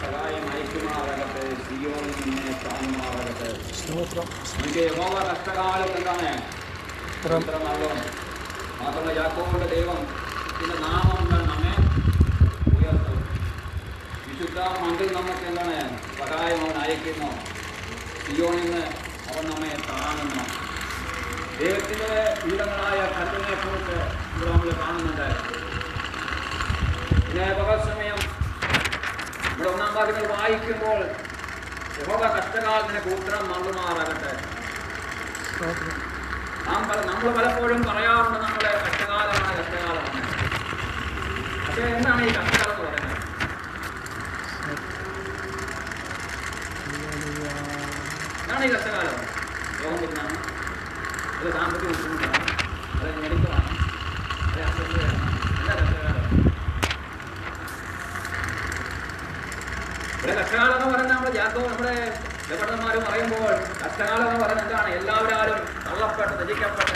സഹായം അയക്കുമാറാകട്ടെ. സിയോനിൽ നിന്നെ കാണുമാറാകട്ടെ. എനിക്ക് യഹോവ കഷ്ടകാലം എന്താണ് മാത്രമല്ല യാക്കോബിന്റെ ദൈവം നാമം നമ്മെ ഉയർത്തും. വിശുദ്ധ മണ്ണിൽ നമുക്ക് എന്താണ് സഹായം അവൻ അയക്കുന്നു. സിയോനിൽ നിന്ന് അവൻ നമ്മെ കാണുന്നു. ദൈവത്തിൻ്റെ പീഠങ്ങളായ കല്ലിനെ കുറിച്ച് ഇവിടെ നമ്മൾ കാണുന്നുണ്ട്. പിന്നെ പകൽസമയം ഇവിടെ ഒന്നാം ഭാഗങ്ങൾ വായിക്കുമ്പോൾ യഹോവ കഷ്ടകാലത്തിന് കൂത്രം നൽകുമാറാകട്ടെ. നമ്മൾ പലപ്പോഴും പറയാറുണ്ട് നമ്മളെ കഷ്ടകാലമാണ്. പക്ഷേ എന്താണ് ഈ കഷ്ടകാലം എന്ന് പറയുന്നത്? എന്താണ് ഈ കഷ്ടകാലം? രോഗം വരുന്നതാണ്, അത് സാമ്പത്തിക ബുദ്ധിമുട്ടാണ്, അത് ഞെരുക്കമാണ്, അത് അസ്വസ്ഥതയാണ്. എന്താ കഷ്ടകാലം? ഇവിടെ കഷ്ടകാലം എന്ന് പറയുന്നത് നമ്മുടെ ദേവന്മാരും പറയുമ്പോൾ കഷ്ടകാലം എന്ന് പറയുന്നത് എന്താണ്? എല്ലാവരും തള്ളപ്പെട്ട് ത്യജിക്കപ്പെട്ട്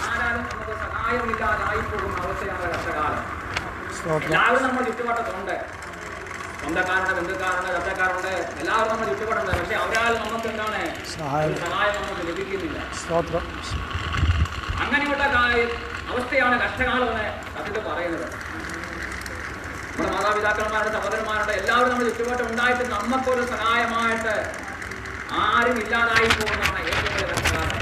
ആരാലും നമുക്ക് സഹായമില്ലാതായി പോകുന്ന അവസ്ഥയാണ് കഷ്ടകാലം. എല്ലാവരും നമ്മുടെ ചുറ്റുവട്ടത്തുണ്ട്. സ്വന്തക്കാരുണ്ട്, ബന്ധുക്കാരുണ്ട്, ചർച്ചക്കാരുണ്ട്, എല്ലാവരും നമ്മുടെ ചുറ്റുവട്ടമുണ്ട്. പക്ഷെ അവരാൽ നമുക്ക് എന്താണ് സഹായം നമുക്ക് ലഭിക്കുന്നില്ല. അങ്ങനെയുള്ള അവസ്ഥയാണ് കഷ്ടകാലം എന്ന് അതിൽ പറയുന്നത്. നമ്മുടെ മാതാപിതാക്കന്മാരുടെ സഹോദരന്മാരുടെ എല്ലാവരും നമ്മുടെ ചുറ്റുപാടും ഉണ്ടായിട്ട് നമുക്കൊരു സഹായമായിട്ട് ആരും ഇല്ലാതായി പോകുന്നതാണ് ഏറ്റവും വലിയ കഷ്ടകാലം.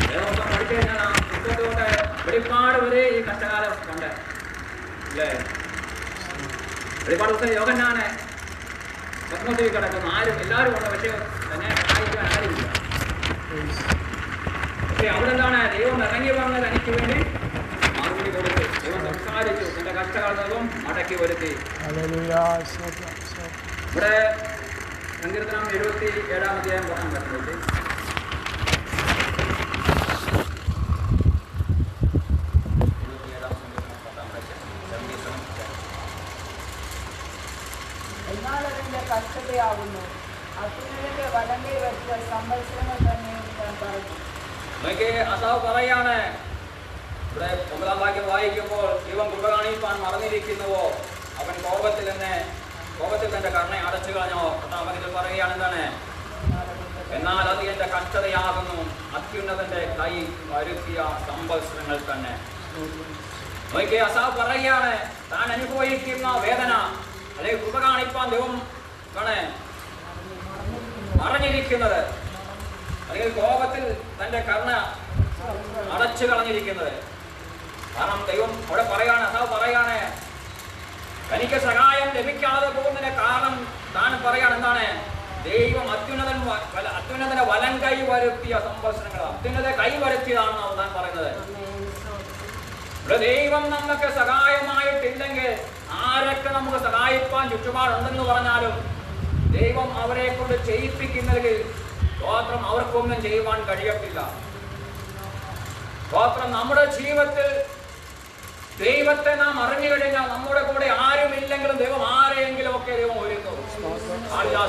ദേവസ്വം പഠിച്ചു കഴിഞ്ഞാൽ ആ പുസ്തകത്തോട്ട് വെളിപ്പാട് വരെ ഈ കഷ്ടകാലം ഉണ്ട് അല്ലേ? വെളിപ്പാട് പുസ്തകം യോഹന്നാണ് പത്മത്തിൽ കിടക്കുന്നു. എല്ലാവരും ഉണ്ട്, പക്ഷേ തന്നെ സഹായിക്കാൻ ആരുമില്ല. പക്ഷേ അവിടെ എന്താണ് ദൈവം ഇറങ്ങി വന്നത് എനിക്ക് വേണ്ടി മറുപടി കൊടുത്തു. ദൈവം സംസാരിച്ചു, തന്റെ കഷ്ടകാലവും മടക്കി വരുത്തി. ഇവിടെ സങ്കീർത്തനം 77-ാം അധ്യായം പറയാൻ പറ്റുന്നത് കഷ്ടതയാവുന്നു. അത്യുന്നതന്റെ വലങ്കൈ വെച്ച സംവത്സരങ്ങൾ തന്നെ ഞാൻ പറഞ്ഞു. അസാവ് പറയാണ് ഇവിടെ 9-ാം വാക്യം വായിക്കുമ്പോൾ ദൈവം കൃപ കാണിപ്പാൻ മറന്നിരിക്കുന്നുവോ? അവൻ കോപത്തിൽ തന്റെ കരുണ അടച്ചു കളഞ്ഞോ? 10-ാം വാക്യത്തിൽ പറയുകയാണ് എന്താണ്? എന്നാൽ അത് എന്റെ കഷ്ടതയാകുന്നു, അത്യുന്നതന്റെ കൈ വരുത്തിയ സംവത്സരങ്ങൾ തന്നെ. അസാവ് പറയുകയാണ് താൻ അനുഭവിക്കുന്ന വേദന അല്ലെങ്കിൽ കൃപ കാണിപ്പാൻ ദൈവം മറഞ്ഞിരിക്കുന്നത്, അല്ലെങ്കിൽ കോപത്തിൽ തന്റെ കരുണ അടച്ചു കളഞ്ഞിരിക്കുന്നത്. കാരണം ദൈവം അവിടെ പറയാണ്, അസാവ് പറയാണ് തനിക്ക് സഹായം ലഭിക്കാതെ പോകുന്നതിന് കാരണം താൻ പറയാണ് എന്താണ്? ദൈവം അത്യുന്നതന്റെ വലം കൈ വരുത്തിയ സംവത്സരങ്ങൾ, അത്യുന്നത കൈ വരുത്തിയതാണെന്നാണ് താൻ പറയുന്നത്. ഇവിടെ ദൈവം നമുക്ക് സഹായമായിട്ടില്ലെങ്കിൽ ആരൊക്കെ നമുക്ക് സഹായിപ്പാൻ ചുറ്റുപാടുണ്ടെന്ന് പറഞ്ഞാലും ദൈവം അവരെ കൊണ്ട് ചെയ്യിപ്പിക്കുന്നതിൽ സ്തോത്രം അവർക്കൊന്നും ചെയ്യുവാൻ കഴിയത്തില്ല. സ്തോത്രം നമ്മുടെ ജീവിതത്തിൽ ദൈവത്തെ നാം അറിഞ്ഞു കഴിഞ്ഞാൽ നമ്മുടെ കൂടെ ആരുമില്ലെങ്കിലും ദൈവം ആരെയെങ്കിലും ഒക്കെ ദൈവം ഒരുക്കും.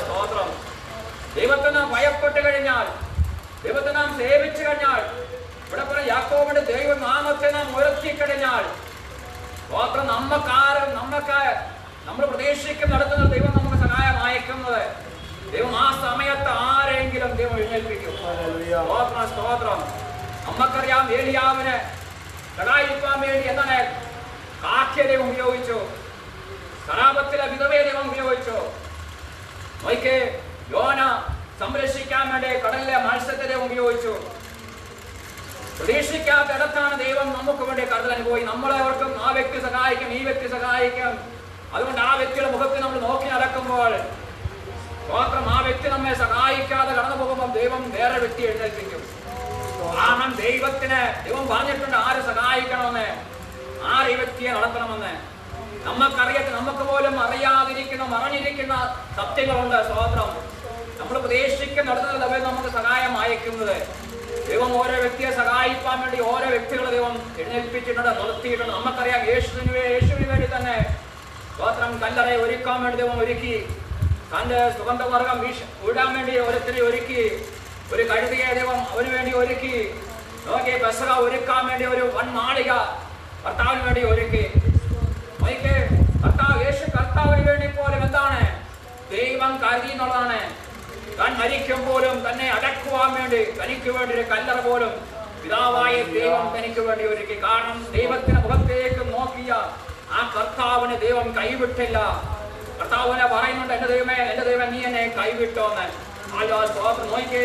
സ്തോത്രം. ദൈവത്തെ നാം ഭയപ്പെട്ട് കഴിഞ്ഞാൽ, ദൈവത്തെ നാം സേവിച്ചു കഴിഞ്ഞാൽ, ഇവിടെ പറഞ്ഞ യാക്കോബിന്റെ ദൈവനാമത്തെ നാം ഉയർത്തിക്കഴിഞ്ഞാൽ സ്തോത്രം നമ്മൾ പ്രതീക്ഷിക്കുന്ന നടത്തുന്ന ദൈവം നമുക്ക് സഹായം അയക്കുന്നത്. ദൈവം ആ സമയത്ത് ആരെങ്കിലും ദൈവം എഴുന്നേൽപ്പിക്കും. സ്തോത്രം. നമുക്കറിയാം ഏലിയാവിനെ സഹായിക്കാൻ വേണ്ടി എന്താണ് കാക്ഷ്യ ദൈവം ഉപയോഗിച്ചു, സറാപത്തിലെ വിധവയെ ദൈവം ഉപയോഗിച്ചു. യോന സംരക്ഷിക്കാൻ വേണ്ടി കടലിലെ മത്സ്യത്തെ ദൈവം ഉപയോഗിച്ചു. പ്രതീക്ഷിക്കാത്ത ഇടത്താണ് ദൈവം നമുക്ക് വേണ്ടി കരുതൽ അനുഭവി. നമ്മളെവർക്കും ആ വ്യക്തി സഹായിക്കും, ഈ വ്യക്തി സഹായിക്കും. അതുകൊണ്ട് ആ വ്യക്തിയുടെ മുഖത്ത് നമ്മൾ നോക്കി നടക്കുമ്പോൾ മാത്രം ആ വ്യക്തി നമ്മെ സഹായിക്കാതെ കടന്നു പോകുമ്പോൾ ദൈവം വേറെ വ്യക്തി എഴുന്നേൽപ്പിക്കും. കാരണം ദൈവം പറഞ്ഞിട്ടുണ്ട് ആര് സഹായിക്കണമെന്ന്, ആര് ഈ വ്യക്തിയെ നടത്തണമെന്ന്. നമുക്ക് പോലും മറഞ്ഞിരിക്കുന്ന സത്യങ്ങളുണ്ട്. സ്തോത്രം. നമ്മൾ പ്രതീക്ഷിക്കുന്നിടത്ത് ദൈവം നമുക്ക് സഹായം അയക്കുന്നത്. ദൈവം ഓരോ വ്യക്തിയെ സഹായിക്കാൻ വേണ്ടി ഓരോ വ്യക്തികളെ ദൈവം എഴുന്നേൽപ്പിച്ചിട്ടുണ്ട്, നിർത്തിയിട്ടുണ്ട്. നമുക്കറിയാം യേശുവിന് വേണ്ടി തന്നെ സ്തോത്രം കല്ലറയെ ഒരുക്കാൻ വേണ്ടി ദൈവം ഒരുക്കി. തന്റെ സുഗന്ധവർഗം വീഴാൻ വേണ്ടി ഒരുത്തിനെ ഒരുക്കി. ഒരു കഴുതിയെ ദൈവം അവന് വേണ്ടി ഒരുക്കി. പെസഹ ഒരുക്കാൻ വേണ്ടി ഒരു വൻ മാളിക ഭർത്താവിന് വേണ്ടി ഒരുക്കി. കർത്താവ് യേശു കരുതി എന്നുള്ളതാണ്. താൻ മരിക്കുമ്പോഴും തന്നെ അടക്കുവാൻ വേണ്ടി തനിക്ക് വേണ്ടി ഒരു കല്ലറ പോലും പിതാവായ ദൈവം തനിക്ക് വേണ്ടി ഒരുക്കി. കാരണം ദൈവത്തിന്റെ മുഖത്തേക്ക് നോക്കിയ ആ കർത്താവിന് ദൈവം കൈവിട്ടില്ല. കർത്താവിനെ പറയുന്നുണ്ട്, എന്റെ ദൈവമേ നീ എന്നെ കൈവിട്ടോന്ന്. നോക്കി,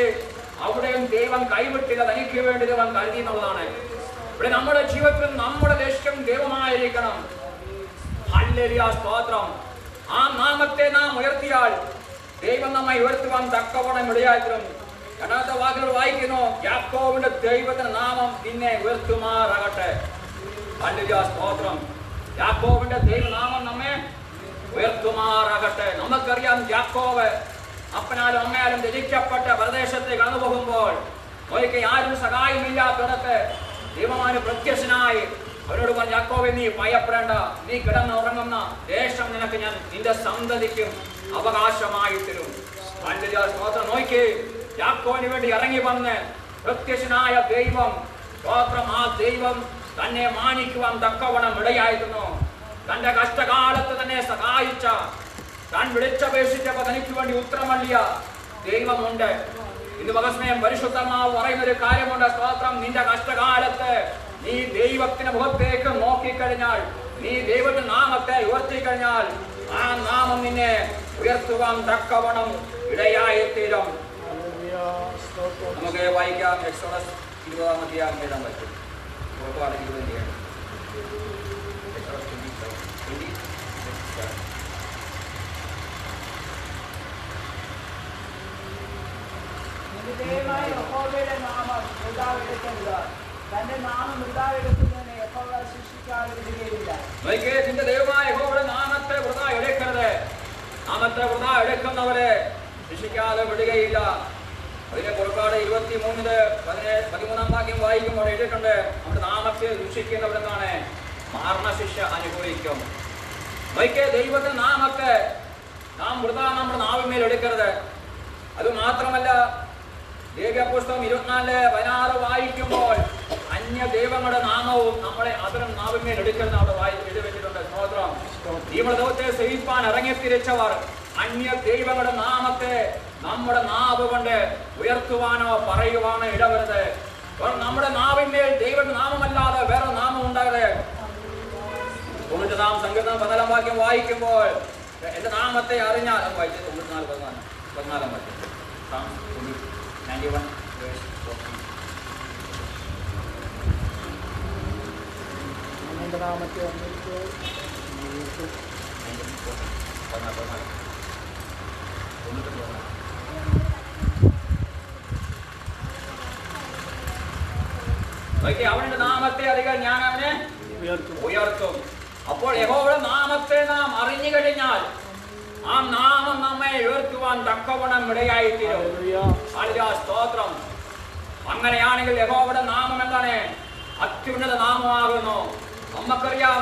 അവിടെയും ദൈവം കൈവിട്ടില്ല, തനിക്ക് വേണ്ടി ദൈവം കരുതി എന്നുള്ളതാണ്. ഇവിടെ നമ്മുടെ ജീവിതത്തിൽ നമ്മുടെ ലക്ഷ്യം ദൈവമായിരിക്കണം. ഹല്ലേലൂയ, സ്തോത്രം. ആ നാമത്തെ നാം ഉയർത്തിയാൽ ദൈവം നമ്മെ ഉയർത്തുവാൻ തക്കവണ്ണം ഇടയായിത്തീരും. രണ്ടാമത്തെ വാക്കുകൾ വായിക്കുന്നു, യാക്കോബിന്റെ ദൈവത്തിന്റെ നാമം നിന്നെ ഉയർത്തുമാറാകട്ടെ. ഹല്ലേലൂയ, സ്തോത്രം. യാക്കോബിന്റെ ദൈവനാമം നമ്മെ ഉയർത്തുമാറാകട്ടെ. നമുക്കറിയാം, യാക്കോബ് അപ്പനാലും അമ്മയാലും രചിക്കപ്പെട്ട പ്രദേശത്തെ കടന്നു പോകുമ്പോൾ ഒരിക്കൽ ആരും സഹായമില്ലാത്തിടത്ത് ദൈവമാന് പ്രത്യക്ഷനായി അവരോട് പറഞ്ഞു, യാക്കോബേ നീ ഭയപ്പെടേണ്ട, നീ കിടന്നുറങ്ങുന്ന ദേശം നിനക്ക് ഞാൻ നിന്റെ സന്തതിക്കും അവകാശമായി തരും. സ്തോത്രം. നോക്കി, യാക്കോബിന് വേണ്ടി ഇറങ്ങി വന്ന് പ്രത്യക്ഷനായ ദൈവം, സ്തോത്രം, ആ ദൈവം തന്നെ മാനിക്കുവാൻ തക്കവണ്ണം ഇടയായിരുന്നു. തന്റെ കഷ്ടകാലത്ത് തന്നെ സഹായിച്ച, താൻ വിളിച്ചപേക്ഷിച്ചപ്പോ തനിക്ക് വേണ്ടി ഉത്തരമല്ലിയ ദൈവമുണ്ട്. ഇന്ന് പകസ്മയം പരിശുദ്ധമാവ് പറയുന്ന ഒരു കാര്യമുണ്ട്. സ്തോത്രം. നിന്റെ കഷ്ടകാലത്ത് നീ ദൈവത്തിന്റെ മുഖത്തേക്ക് നോക്കിക്കഴിഞ്ഞാൽ, നീ ദൈവത്തിന്റെ നാമത്തെ ഉയർത്തിക്കഴിഞ്ഞാൽ, ആ നാമം നിന്നെ ഉയർത്തുവാൻ തക്കവണ്ണം ഇടയായിത്തീരും. നമുക്ക് വായിക്കാം. എക്സോഡസ് 20-ാം അധ്യായം എഴുതാൻ പറ്റും. പുറപ്പാട് 20. ദൈവമായ യഹോവയുടെ നാമം വൃഥാവെടുക്കരുത്. തന്റെ നാമം വൃഥാവെടുക്കുന്നതിനെ യഹോവ ശിക്ഷിക്കാതെ വിടുകയില്ല. നിന്റെ ദൈവമായ യഹോവയുടെ നാമത്തെ വൃഥാ എടുക്കരുത്. നാമത്തെ വൃഥാ എടുക്കുന്നവരെ ശിക്ഷിക്കാതെ വിടുകയില്ല. അതിന്റെ പുറപ്പാട് 23-13 വാക്യം വായിക്കുമ്പോൾ എഴുതിയിട്ടുണ്ട്, നമ്മുടെ നാമത്തെ ദുഷിക്കുന്നവരെന്നാണ് മരണശിക്ഷ അനുഭവിക്കും. ദൈവത്തിന്റെ നാമത്തെ നാം വൃഥാ നമ്മുടെ നാവിന്മേൽ എടുക്കരുത്. അത് മാത്രമല്ല, ലേവ്യപുസ്തകം 24:16 വായിക്കുമ്പോൾ അന്യ ദൈവങ്ങളുടെ നാമവും നമ്മളെ അതിലും നാവിന്മേൽ എടുക്കുന്ന അവിടെ എഴുതി വെച്ചിട്ടുണ്ട്. സ്തോത്രം. നമ്മുടെ ദൈവത്തെ സേവിപ്പാൻ ഇറങ്ങിത്തിരിച്ചവർ അന്യ ദൈവങ്ങളുടെ നാമത്തെ നമ്മുടെ നാവ് കൊണ്ട് ഉയർത്തുവാനോ പറയുവാനോ ഇടവരുത്. നമ്മുടെ നാവിന്മേൽ ദൈവത്തിന്റെ നാമമല്ലാതെ വേറെ നാമം ഉണ്ടാകരുത്. 90-ാം സങ്കീർത്തനം 14-ാം വാക്യം വായിക്കുമ്പോൾ എന്റെ നാമത്തെ അറിഞ്ഞാൽ, 94-14 വാക്യം, 91 verse 14. എന്റെ നാമത്തെ അറിഞ്ഞിട്ട് അവന്റെ നാമത്തെ അറിയാൻ ഞാൻ അവനെ ഉയർത്തും. അപ്പോൾ യഹോവയുടെ നാമത്തെ നാം അറിഞ്ഞു കഴിഞ്ഞാൽ ആ നാമം നമ്മെ ഉയർത്തുവാൻ തക്കവണ്ണം ഇടയായിത്തീരും. സ്തോത്രം. അങ്ങനെയാണെങ്കിൽ യഹോവയുടെ നാമം എന്താണ്? അത്യുന്നത നാമമാകുന്നു. നമുക്കറിയാം,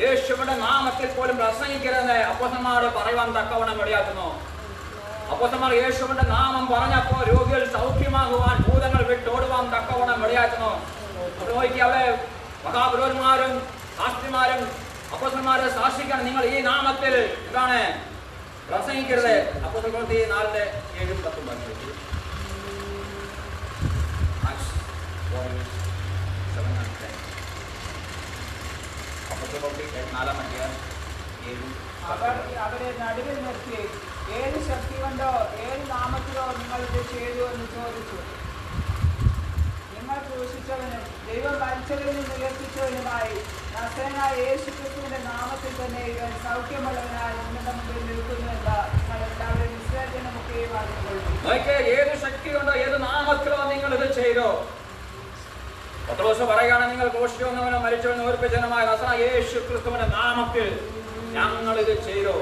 യേശുവിന്റെ നാമത്തിൽ പോലും പ്രസംഗിക്കരുതെന്ന് അപ്പോസ്തലന്മാർ പറയുവാൻ തക്കവണ്ണം ഇടയാക്കുന്നു. അപ്പോസ്തലന്മാർ യേശുവിന്റെ നാമം പറഞ്ഞപ്പോൾ രോഗികൾ സൗഖ്യമാകുവാൻ, ഭൂതങ്ങൾ വിട്ടോടുവാൻ തക്കവണ്ണം ഇടയാക്കുന്നു. അവിടെ മഹാപുരോഹിതന്മാരും ശാസ്ത്രിമാരും അപ്പോസ്തലന്മാരെ ശാസിക്കണം, നിങ്ങൾ ഈ നാമത്തിൽ എന്താണ് പ്രസംഗിക്കരുത്. അപ്പോസ്തലപ്രവൃത്തി 4:7-10. അവരെ നടുവിൽ നിർത്തി, ഏത് ശക്തി കൊണ്ടോ ഏത് നാമത്തിലോ നിങ്ങൾ ഇത് ചെയ്തു എന്ന് ചോദിച്ചു. നിങ്ങൾ ക്രൂശിച്ചവനും ദൈവം മരിച്ചവരിൽ നിന്ന് ഉയർത്തിച്ചവനുമായി നസറേയനായ യേശുക്രിസ്തുവിന്റെ നാമത്തിൽ തന്നെ ഇവൻ സൗഖ്യമുള്ളവനായി നിങ്ങളുടെ മുമ്പിൽ നിൽക്കുന്നുവെന്ന് നിങ്ങൾ എല്ലാവരും വിശ്വാസനമൊക്കെയും അറിഞ്ഞുകൊള്ളു. ഏത് ശക്തി കൊണ്ടോ ഏത് നാമത്തിലോ നിങ്ങൾ ഇത് ചെയ്തോ. പത്രോസ് പറയുകയാണ്, നിങ്ങൾ ക്രൂശിച്ചവനോ മരിച്ചവനോ ഉയർപ്പിച്ചവനുമായ നസറേയനായ യേശുക്രിസ്തുവിന്റെ നാമത്തിൽ ഞങ്ങൾ ഇത് ചെയ്തു.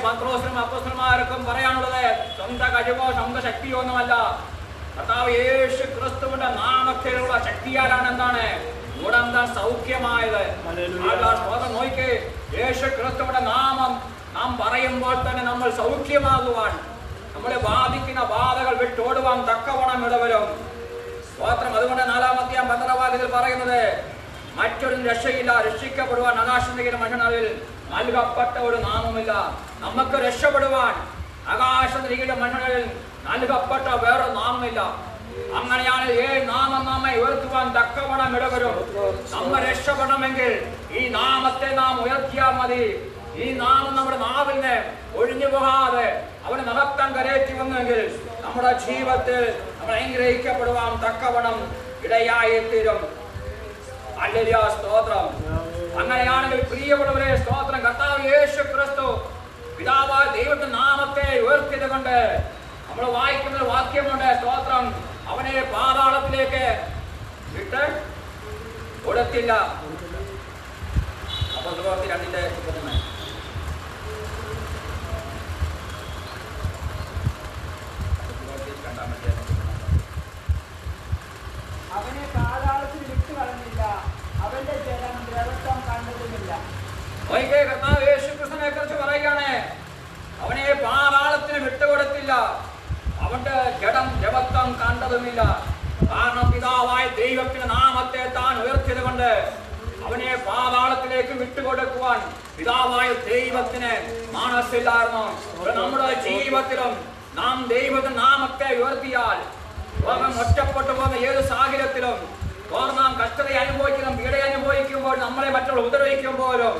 പത്രോസിനും അപ്പോസ്തലന്മാർക്കും പറയാനുള്ളത് സ്വന്തം കഴിവോ സ്വന്തം ശക്തിയോ ഒന്നുമല്ല. കർത്താവ് യേശു ക്രിസ്തുവിന്റെ നാമത്തിലുള്ള ശക്തിയാലാണ് എന്താണ് ഗുണന്താ സൗഖ്യമായത്. നോക്കി, യേശു ക്രിസ്തുവിന്റെ നാമം നാം പറയുമ്പോൾ തന്നെ നമ്മൾ സൗഖ്യമാകുവാൻ, നമ്മളെ ബാധിക്കുന്ന ബാധകൾ വിട്ടോടുവാൻ തക്കവണ്ണം ഇടവരും. സ്തോത്രം. അതുകൊണ്ട് 4-ാം അധ്യായം 12-ാം വാക്യത്തിൽ പറയുന്നത്, മറ്റൊരു രക്ഷയില്ല, രക്ഷിക്കപ്പെടുവാൻ ആകാശത്തിലെ മനുഷ്യനിൽ നൽകപ്പെട്ട ഒരു നാമമില്ല. നമുക്ക് രക്ഷപ്പെടുവാൻ ആകാശത്തിരിക്കുന്ന മണ്ണുകളിൽ നൽകപ്പെട്ട വേറെ നാമമില്ല. അങ്ങനെയാണ് നാമം നമ്മെ ഉയർത്തുവാൻ തക്കവണ്ണം ഇടവരും. നമ്മെ രക്ഷപ്പെടണമെങ്കിൽ ഈ നാമത്തെ നാം ഉയർത്തിയാൽ മതി. ഈ നാമം നമ്മുടെ നാവിനെ ഒഴിഞ്ഞു പോകാതെ അവന് മഹത്വം കരേറ്റി വന്നെങ്കിൽ നമ്മുടെ ജീവിതത്തിൽ നമ്മൾ അനുഗ്രഹിക്കപ്പെടുവാൻ തക്കവണ്ണം ഇടയായി തീരും. ഹല്ലേലൂയ, സ്തോത്രം. അങ്ങനെയാണെങ്കിൽ പ്രിയപ്പെട്ടവരെ, സ്തോത്രം. കർത്താവ് യേശു ക്രിസ്തു പിതാവായ ദൈവത്തിന്റെ നാമത്തെ ഉയർത്തിയത് കൊണ്ട് നമ്മൾ വായിക്കുന്ന വാക്യമുണ്ട്, സ്തോത്രം. അവനെ പാതാളത്തിലേക്ക് വിട്ട് കൊടുത്തില്ല. അപ്പൊ 2:23 അവനെ പാതാളത്തിൽ വിട്ടു കളഞ്ഞില്ല, അവന്റെ ജലം ദ്രവത്വം കണ്ടതുമില്ല. കർത്താവ് യേശുക്രിസ്തുവിനെ കുറിച്ച് പറയുകയാണ്, അവനെ പാതാളത്തിന് വിട്ടുകൊടുത്തില്ല, അവന്റെ ജഡം ദ്രവത്വം കണ്ടതുമില്ല. കാരണം പിതാവായ ദൈവത്തിന്റെ നാമത്തെ താൻ ഉയർത്തിയത് കൊണ്ട് അവനെ പാതാളത്തിലേക്ക് വിട്ടുകൊടുക്കുവാൻ പിതാവായ ദൈവത്തിന് മനസ്സില്ലായിരുന്നു. നമ്മുടെ ജീവിതത്തിലും നാം ദൈവത്തിന്റെ നാമത്തെ ഉയർത്തിയാൽ ലോകം ഒറ്റപ്പെട്ടു പോകുന്ന ഏത് സാഹചര്യത്തിലും നാം കഷ്ടത അനുഭവിക്കണം, പീഡ അനുഭവിക്കുമ്പോൾ, നമ്മളെ മറ്റുള്ള ഉപദ്രവിക്കുമ്പോഴും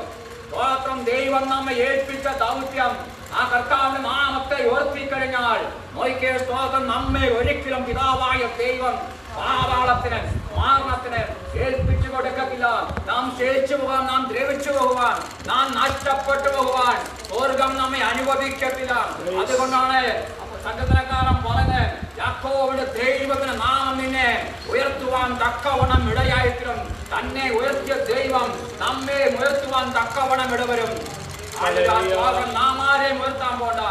മാത്രം ദൈവം നമ്മെ ഏൽപ്പിച്ച ദൗത്യം ആ കർത്താവിന്റെ നാമത്തെ ഉയർത്തിക്കഴിഞ്ഞാൽ നോക്കിയ സ്തോത്രം, നമ്മെ ഒരിക്കലും പിതാവായ ദൈവം പാതാളത്തിന് മരണത്തിന് ഏൽപ്പിച്ചു കൊടുക്കത്തില്ല. നാം ക്ഷയിച്ചു പോകാൻ, നാം ദ്രവിച്ചു പോകുവാൻ, നാം നഷ്ടപ്പെട്ടു പോകുവാൻ സ്വർഗം നമ്മെ അനുവദിക്കത്തില്ല. അതുകൊണ്ടാണ് സംഘടനക്കാരൻ പറഞ്ഞ്, യാക്കോബിന്റെ ദൈവത്തിന്റെ നാമം നിന്നെ ഉയർത്തുവാൻ തക്കവണ്ണം ഇടയായിത്തീരും. തന്നെ ഉയർത്തിയ ദൈവം നമ്മെ ഉയർത്തുവാൻ തക്കവണ്ണം ഇടവരും. നാം ആരെയും ഉയർത്താൻ പോണ്ട,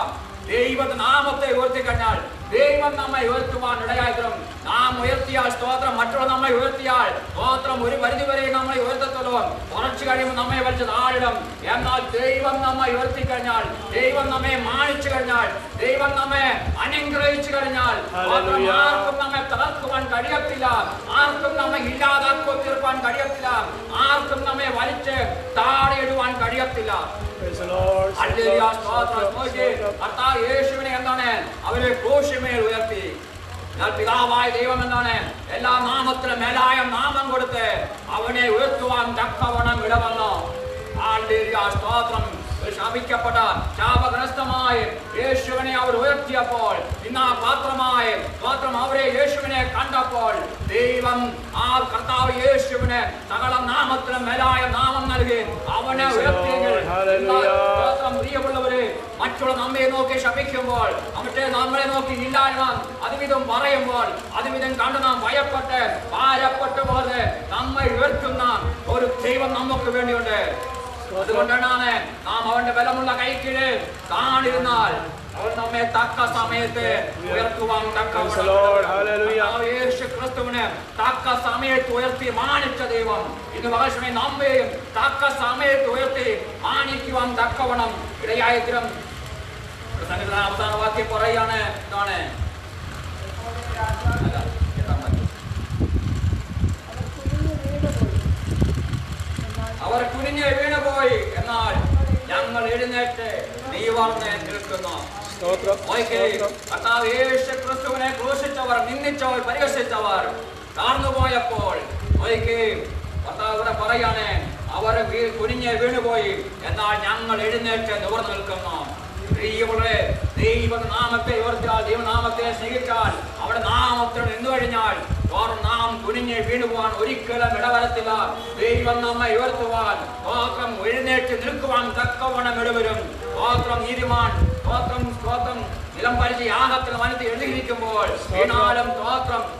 ദൈവത്തിന്റെ നാമത്തെ ഉയർത്തി കഴിഞ്ഞാൽ ദൈവം നമ്മെ ഉയർത്തുവാൻ ഇടയായിത്തീരും. നാം ഉയർത്തിയാൽ സ്തോത്രം, മറ്റുള്ള നമ്മെ ഉയർത്തിയാൽ സ്തോത്രം ഒരു പരിധി വരെ നമ്മളെ ഉയർത്തത്തുള്ളൂ. കുറച്ചു കഴിയുമ്പോൾ നമ്മെ വലിച്ച് താഴിടും. എന്നാൽ ദൈവം നമ്മെ ഉയർത്തി കഴിഞ്ഞാൽ, ദൈവം നമ്മെ മാനിച്ചു കഴിഞ്ഞാൽ, ദൈവം നമ്മെ അനുഗ്രഹിച്ചു കഴിഞ്ഞാൽ ആർക്കും നമ്മെ തകർക്കുവാൻ കഴിയത്തില്ല, ആർക്കും നമ്മെ ഇല്ലാതാക്കി തീർക്കാൻ കഴിയത്തില്ല, ആർക്കും നമ്മെ വലിച്ച് താഴെയിടുവാൻ കഴിയത്തില്ല. യേശുവിനെ എന്താണ് അവരെ ക്രൂശിന്മേൽ ഉയർത്തി. പിതാവായ ദൈവം എന്താണ് എല്ലാ നാമത്തിനും മേലായ നാമം കൊടുത്ത് അവനെ ഉയർത്തുവാൻ തക്കവണ്ണം ഇടവന്നു. സ്തോത്രം. ശാപിക്കപ്പെട്ട ശാപഗ്രസ്തമായ യേശുവിനെ അവർ ഉയർത്തിയപ്പോൾ, ഇന്ന് ആ പാത്രമായ സ്തോത്രം അവരെ യേശുവിനെ കണ്ടപ്പോൾ ദൈവം ആ കർത്താവ് യേശുവിനെ സകല നാമത്തിനും മേലായ നാമം നൽകി അവനെ ഉയർത്തിയെങ്കിൽ പ്രിയമുള്ളവരെ, മറ്റുള്ള നമ്മെ നോക്കി ശപിക്കുമ്പോൾ, മറ്റേ നമ്മളെ നോക്കി ഇല്ലായ്മ അതുവിധം പറയുമ്പോൾ, അതുവിധം കണ്ട് നാം ഭയപ്പെട്ട് ഭാരപ്പെട്ടു പോലെ നമ്മെ ഉയർത്തുന്ന ഒരു ദൈവം നമുക്ക് വേണ്ടിയുണ്ട്. അതുകൊണ്ടാണ് നാം അവന്റെ ബലമുള്ള കൈക്കീഴ് താണിരുന്നാൽ അവൻ നമ്മെ തക്ക സമയത്ത് ഉയർത്തുവാൻ യേശുക്രിസ്തുവിനെ തക്ക സമയത്ത് ഉയർത്തി മാനിച്ച ദൈവം ഇന്ന് മനുഷ്യനെ നമ്മയും തക്ക സമയത്ത് ഉയർത്തി മാനിക്കുവാൻ തക്കവണ്ണം ഇടയായിത്തീരും. അവസാന വാക്യം പറയാണ്, എന്താണ് അവർ കുനിഞ്ഞ് വീണുപോയി, എന്നാൽ ഞങ്ങൾ എഴുന്നേറ്റ് നീ വന്ന് നിൽക്കുന്നു. കർത്താവ് യേശുക്രിസ്തുവിനെ ക്രൂശിച്ചവർ, നിന്ദിച്ചവർ, പരിഹസിച്ചവർ താഴ്ന്നുപോയപ്പോൾ കർത്താവ് ഇവിടെ പറയാണ്, അവർ കുനിഞ്ഞ് വീണുപോയി, എന്നാൽ ഞങ്ങൾ എഴുന്നേറ്റ് നിവർന്നു നിൽക്കുന്നു. ദൈവനാമത്തെ ഉയർത്തിയാൽ, ദൈവനാമത്തെ സ്നേഹിച്ചാൽ, അവിടെ നാമത്തിൽ നിന്നു കഴിഞ്ഞാൽ നാം കുനിഞ്ഞ് വീണുപോകാൻ ഒരിക്കലും ഇടവരത്തില്ല. ദൈവം നമ്മെ ഉയർത്തുവാൻ എഴുന്നേറ്റ് നിൽക്കുവാൻ തക്കവണ്ണം ഇടവരും. നീതിമാൻ നിലം പരിചയ യാഗത്തിൽ മനസ്സിൽ എഴുതിയിരിക്കുമ്പോൾ വീണാലും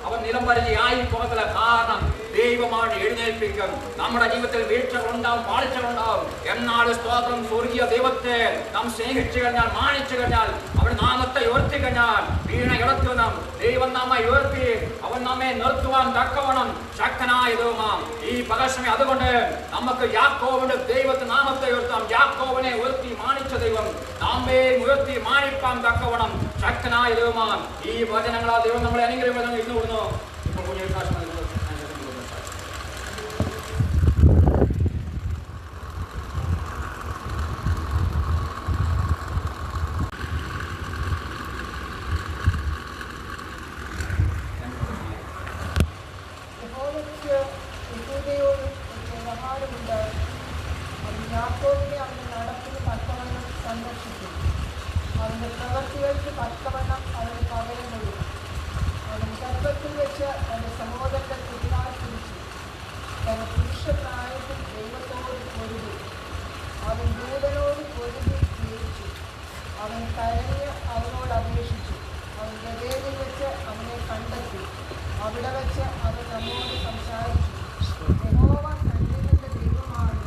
അവൻ നിലം പരിചയായി പോകത്തില്ല. കാരണം ദൈവമാണ് എഴുന്നേൽപ്പിക്കും. നമ്മുടെ ജീവിതത്തിൽ വീഴ്ചകളുണ്ടാവും, പാളിച്ചകളുണ്ടാവും. എന്നാലും സ്തോത്രം, സ്വർഗീയ ദൈവത്തെ നാം സ്നേഹിച്ചു കഴിഞ്ഞാൽ, മാനിച്ചു കഴിഞ്ഞാൽ, അവൻ നാമത്തെ ഉയർത്തി കഴിഞ്ഞാൽ വീണ ഇടത്തുനം ദൈവം നമ്മെ ഉയർത്തി അവൻ നമ്മെ നിർത്തുവാൻ തക്കവണ്ണം ശക്തനായ ദൈവമാം ഈ പകർഷമേ. അതുകൊണ്ട് നമുക്ക് യാക്കോബിന്റെ ദൈവത്തെ നാമത്തെ ഉയർത്താം. യാക്കോബിനെ ഉയർത്തി മാനിച്ച ദൈവം നമ്മെ ഉയർത്തി മാനിപ്പാൻ തക്കവണ്ണം ശക്തനായ ദൈവമാം. ഈ വചനങ്ങളാ ദൈവം നമ്മളെ അനുഗ്രഹിക്കുന്നു. ഇന്ന് കൊടുക്കുന്നു. ഇപ്പോൾ കൂടി അവൻ്റെ പ്രവൃത്തികൾക്ക് തക്കവണ്ണം അവന് പകരം കൊടുക്കും. അവൻ ഗർഭത്തിൽ വെച്ച് അവൻ്റെ സഹോദരൻ്റെ കുതിരാൽ പിടിച്ചു. തന്റെ പുരുഷപ്രായത്തിൽ ദൈവത്തോട് പൊരുതി. അവൻ ദൂതനോട് പൊരുതി ജയിച്ചു. അവൻ കരഞ്ഞ് അവനോട് അപേക്ഷിച്ചു. അവൻ ഗദേലിൽ വെച്ച് അവനെ കണ്ടെത്തി. അവിടെ വെച്ച് അവൻ നമ്മോട് സംസാരിച്ചു. യഹോവ സൈന്യത്തിന്റെ ദൈവമാണ്.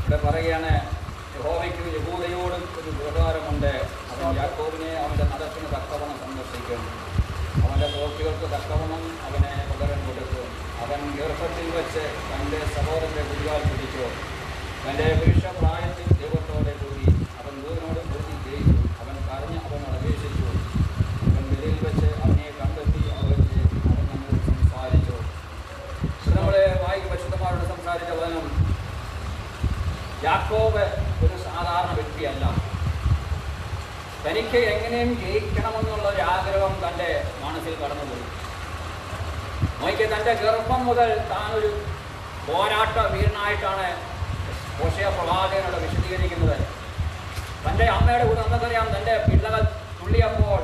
ഇവിടെ പറയുകയാണ്, യഹോവയ്ക്ക് യഹൂദയോടും ഒരു വ്യവഹാരമുണ്ട്. അവൻ യാക്കോബിനെ അവൻ്റെ നടത്തിന് തക്കവണ്ണം സന്ദർശിക്കും. അവൻ്റെ പ്രവൃത്തികൾക്ക് തക്കവണ്ണം അവനെ പകരം കൊടുക്കും. അവൻ ഗർഭത്തിൽ വെച്ച് തൻ്റെ സഹോദരൻ്റെ കുതികാൽ പിടിച്ചു. തൻ്റെ പുരുഷപ്രായത്തിൽ ദൈവത്തോടെ കൂടി. അവൻ ദൂതനോട് കൂടി ജയിച്ചു. അവൻ കരഞ്ഞ് അവനോട് അപേക്ഷിച്ചു. അവൻ വെളിയിൽ വെച്ച് അവനെ കണ്ടെത്തി. അവൻ നമ്മോട് സംസാരിച്ചു. നമ്മളെ വായിക്ക് പരിശുദ്ധന്മാരോട് സംസാരിച്ച വചനം, യാക്കോബ് ഒരു സാധാരണ വ്യക്തിയല്ല. തനിക്ക് എങ്ങനെയും ജയിക്കണമെന്നുള്ള ഒരു ആഗ്രഹം തൻ്റെ മനസ്സിൽ കടന്നുപോയി. നോക്കിയ തൻ്റെ ഗർഭം മുതൽ താനൊരു പോരാട്ട വീരനായിട്ടാണ് ഹോശേയ പ്രവാചകനോട് വിശദീകരിക്കുന്നത്. തൻ്റെ അമ്മയുടെ കൂടെ നമുക്കറിയാം, തൻ്റെ പിള്ളകൾ തുള്ളിയപ്പോൾ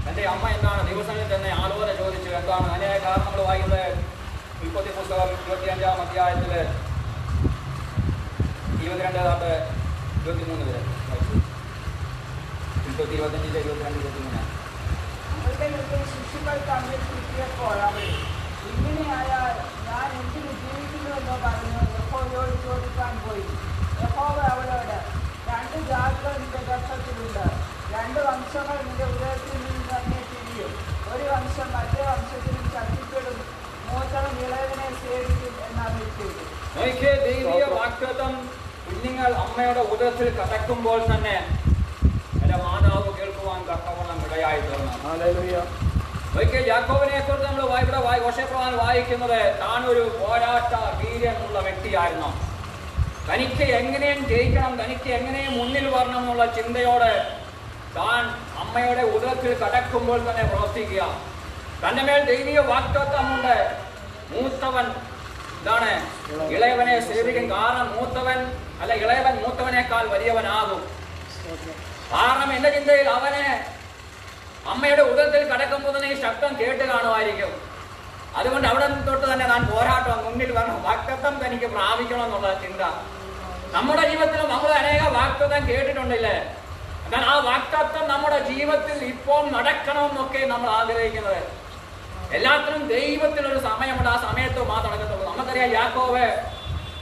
തൻ്റെ അമ്മ എന്താണ് ദിവസങ്ങളിൽ തന്നെ ആലോചന ചോദിച്ചു. എന്താണ് അതിനെ കാരണം നമ്മൾ വായിക്കുന്നത് ഉൽപ്പത്തി പുസ്തകം 25-ാം അധ്യായത്തിൽ 22-23 വരെ വായിച്ചു. 25-22-23. അവരുടെ ശിശുക്കൾ തമ്മിൽ കിട്ടിയപ്പോൾ അവൾ, ഇങ്ങനെയായാൽ ഞാൻ എന്തിനു ജീവിക്കുന്നുവെന്നോ പറഞ്ഞു യഹോവയോട് ചോദിക്കാൻ പോയി. യഹോവ അവളോട്, 2 ജാതികൾ നിന്റെ ഗർഭത്തിലുണ്ട്. 2 വംശങ്ങൾ നിന്റെ ഉദരത്തിൽ നിന്ന് തന്നെ തിരിയും. ഒരു വംശം മറ്റേ വംശത്തിനും ശക്തിപ്പെടും. മൂത്തവൻ ഇളയവനെ സേവിക്കും എന്നറിയിച്ചു. ദൈവീയ വാഗ്ദത്തം കുഞ്ഞുങ്ങൾ അമ്മയുടെ ഉദരത്തിൽ കടക്കുമ്പോൾ തന്നെ എൻ്റെ മാതാവ് കേൾക്കുവാൻ തക്കവണ്ണം ഇടയായി തീർന്നു. ഒരിക്കൽ യാക്കോബിനെ കുറിച്ച് നമ്മൾ ഇവിടെ ഹോശേയ വായിക്കുന്നത്, താൻ ഒരു പോരാട്ട വീര്യമുള്ള വ്യക്തിയായിരുന്നു. തനിക്ക് എങ്ങനെയും ജയിക്കണം, തനിക്ക് എങ്ങനെയും മുന്നിൽ വരണം എന്നുള്ള ചിന്തയോടെ താൻ അമ്മയുടെ ഉദരത്തിൽ കടക്കുമ്പോൾ തന്നെ പ്രവർത്തിക്കുക. തൻ്റെ മേൽ ദൈവീയ വാഗ്ദത്തമുണ്ട്. മൂത്തവൻ ഇതാണ് ഇളയവനെ സേവിക്കും. കാരണം ഇളയവൻ മൂത്തവനേക്കാൾ വലിയവനാകും. കാരണം എൻ്റെ ചിന്തയിൽ അവനെ അമ്മയുടെ ഉദരത്തിൽ കടക്കുമ്പോൾ തന്നെ ഈ ശബ്ദം കേട്ട് കാണുമായിരിക്കും. അതുകൊണ്ട് അവിടെ തൊട്ട് തന്നെ താൻ പോരാട്ടം മുന്നിൽ വരണം, വാഗ്ദത്തം തനിക്ക് പ്രാപിക്കണം എന്നുള്ള ചിന്ത. നമ്മുടെ ജീവിതത്തിൽ നമ്മൾ അനേക വാഗ്ദത്തം കേട്ടിട്ടുണ്ടല്ലേ? എന്നാൽ ആ വാഗ്ദത്തം നമ്മുടെ ജീവിതത്തിൽ ഇപ്പോൾ നടക്കണമെന്നൊക്കെ നമ്മൾ ആഗ്രഹിക്കുന്നത്. എല്ലാത്തിനും ദൈവത്തിനൊരു സമയമുണ്ട്. ആ സമയത്ത് മാത്രം നടക്കത്തുള്ളൂ. നമുക്കറിയാം, യാക്കോബ്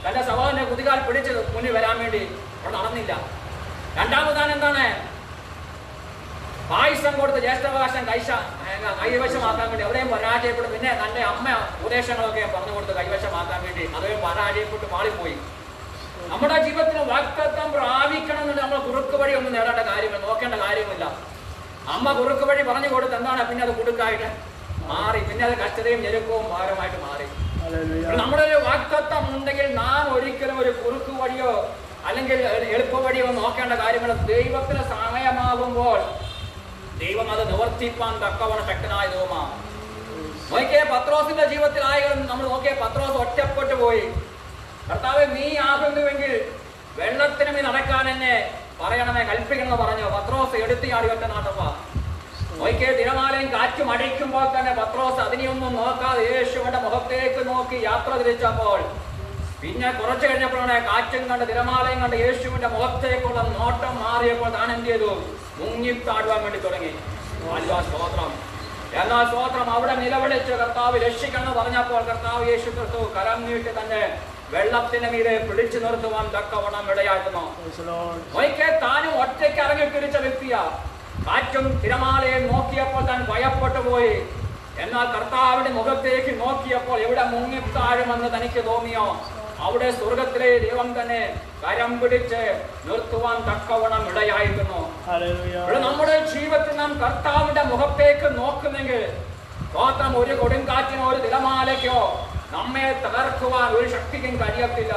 തന്റെ സഹോദരന്റെ കുതികാൽ പിടിച്ച് മുന്നിൽ വരാൻ വേണ്ടി അവിടെ നടന്നില്ല. രണ്ടാമതാണ് എന്താണ്, പായസം കൊടുത്ത് ജ്യേഷ്ഠാവകാശം കൈവശമാക്കാൻ വേണ്ടി അവിടെയും പരാജയപ്പെട്ടു. പിന്നെ തന്റെ അമ്മ ഉപദേശങ്ങളൊക്കെ പറഞ്ഞു കൊടുത്ത് കൈവശമാക്കാൻ വേണ്ടി അതും പരാജയപ്പെട്ട് മാറിപ്പോയി. നമ്മുടെ ജീവിതത്തിൽ വാഗ്ദത്തം പ്രാപിക്കണം എന്നുണ്ടെങ്കിൽ നമ്മൾ കുറുക്ക് വഴി ഒന്നും നേടേണ്ട കാര്യമില്ല, നോക്കേണ്ട കാര്യമില്ല. അമ്മ കുറുക്ക് വഴി പറഞ്ഞു കൊടുത്ത് എന്താണ്, പിന്നെ അത് കുടുക്കായിട്ട് മാറി. പിന്നെ അത് കഷ്ടതയും ഞെരുക്കവും ഭാരമായിട്ട് മാറി. നമ്മുടെ ഒരു വാഗ്ദത്തം ഉണ്ടെങ്കിൽ നാം ഒരിക്കലും ഒരു കുറുക്ക് വഴിയോ അല്ലെങ്കിൽ എളുപ്പ വഴിയോ നോക്കേണ്ട കാര്യങ്ങൾ. ദൈവത്തിന് സമയമാകുമ്പോൾ ദൈവം അത് നിവർത്തിപ്പാൻ തക്കവണ്ണം ശക്തനായ ദൈവമാണ്. നോക്കിയേ, പത്രോസിന്റെ ജീവിതത്തിലായാലും നമ്മൾ നോക്കിയേ, പത്രോസ് ഒറ്റപ്പെട്ടു പോയി. കർത്താവേ, നീ ആകുന്നുവെങ്കിൽ വെള്ളത്തിന് മീ നടക്കാൻ എന്നെ പറയണമേ, കൽപ്പിക്കണമെന്ന് പറഞ്ഞു. പത്രോസ് എടുത്തിയാടി ഒറ്റ നാട്ടപ്പ. നോക്കിയേ, തിരമാലയും കാറ്റും അടിക്കുമ്പോൾ തന്നെ പത്രോസ് അതിനെയൊന്നും നോക്കാതെ യേശുവിന്റെ മുഖത്തേക്ക് നോക്കി യാത്ര തിരിച്ചപ്പോൾ, പിന്നെ കുറച്ചു കഴിഞ്ഞപ്പോഴാണ് കാറ്റും കണ്ട് തിരമാലയും കണ്ട് യേശുവിന്റെ മുഖത്തേക്കുള്ള നോട്ടം മാറിയപ്പോൾ താൻ എന്ത് ചെയ്തു? മുങ്ങിത്താടുവാൻ വേണ്ടി തുടങ്ങി. സ്തോത്രം. എന്നാൽ സ്തോത്രം, അവിടെ നിലവിളിച്ച് കർത്താവ് രക്ഷിക്കണം പറഞ്ഞപ്പോൾ കർത്താവ് യേശു ക്രിസ്തു കരം നീട്ടി തന്നെ വെള്ളത്തിന് മീതെ പിടിച്ചു നിർത്തുവാൻ തക്കവണ്ണം ഇടയായിരുന്നു. ഒരിക്കൽ താനും ഒറ്റയ്ക്ക് ഇറങ്ങി തിരിച്ച വ്യക്തിയാ. കാറ്റും തിരമാലയും നോക്കിയപ്പോൾ താൻ ഭയപ്പെട്ടു പോയി. എന്നാൽ കർത്താവിന്റെ മുഖത്തേക്ക് നോക്കിയപ്പോൾ എവിടെ മുങ്ങിത്താഴുമെന്ന് തനിക്ക് തോന്നിയോ അവിടെ സ്വർഗത്തിലെ ദൈവം തന്നെ കരം പിടിച്ച് നിർത്തുവാൻ തക്കവണ്ണം ഇടയായിരുന്നു. നമ്മുടെ ജീവിതത്തിൽ നാം കർത്താവിന്റെ മുഖത്തേക്ക് നോക്കുന്നെങ്കിൽ സ്തോത്രം, ഒരു കൊടുങ്കാറ്റിനോ ഒരു തിരമാലയ്ക്കോ നമ്മെ തകർക്കുവാൻ ഒരു ശക്തിക്കും കഴിയത്തില്ല.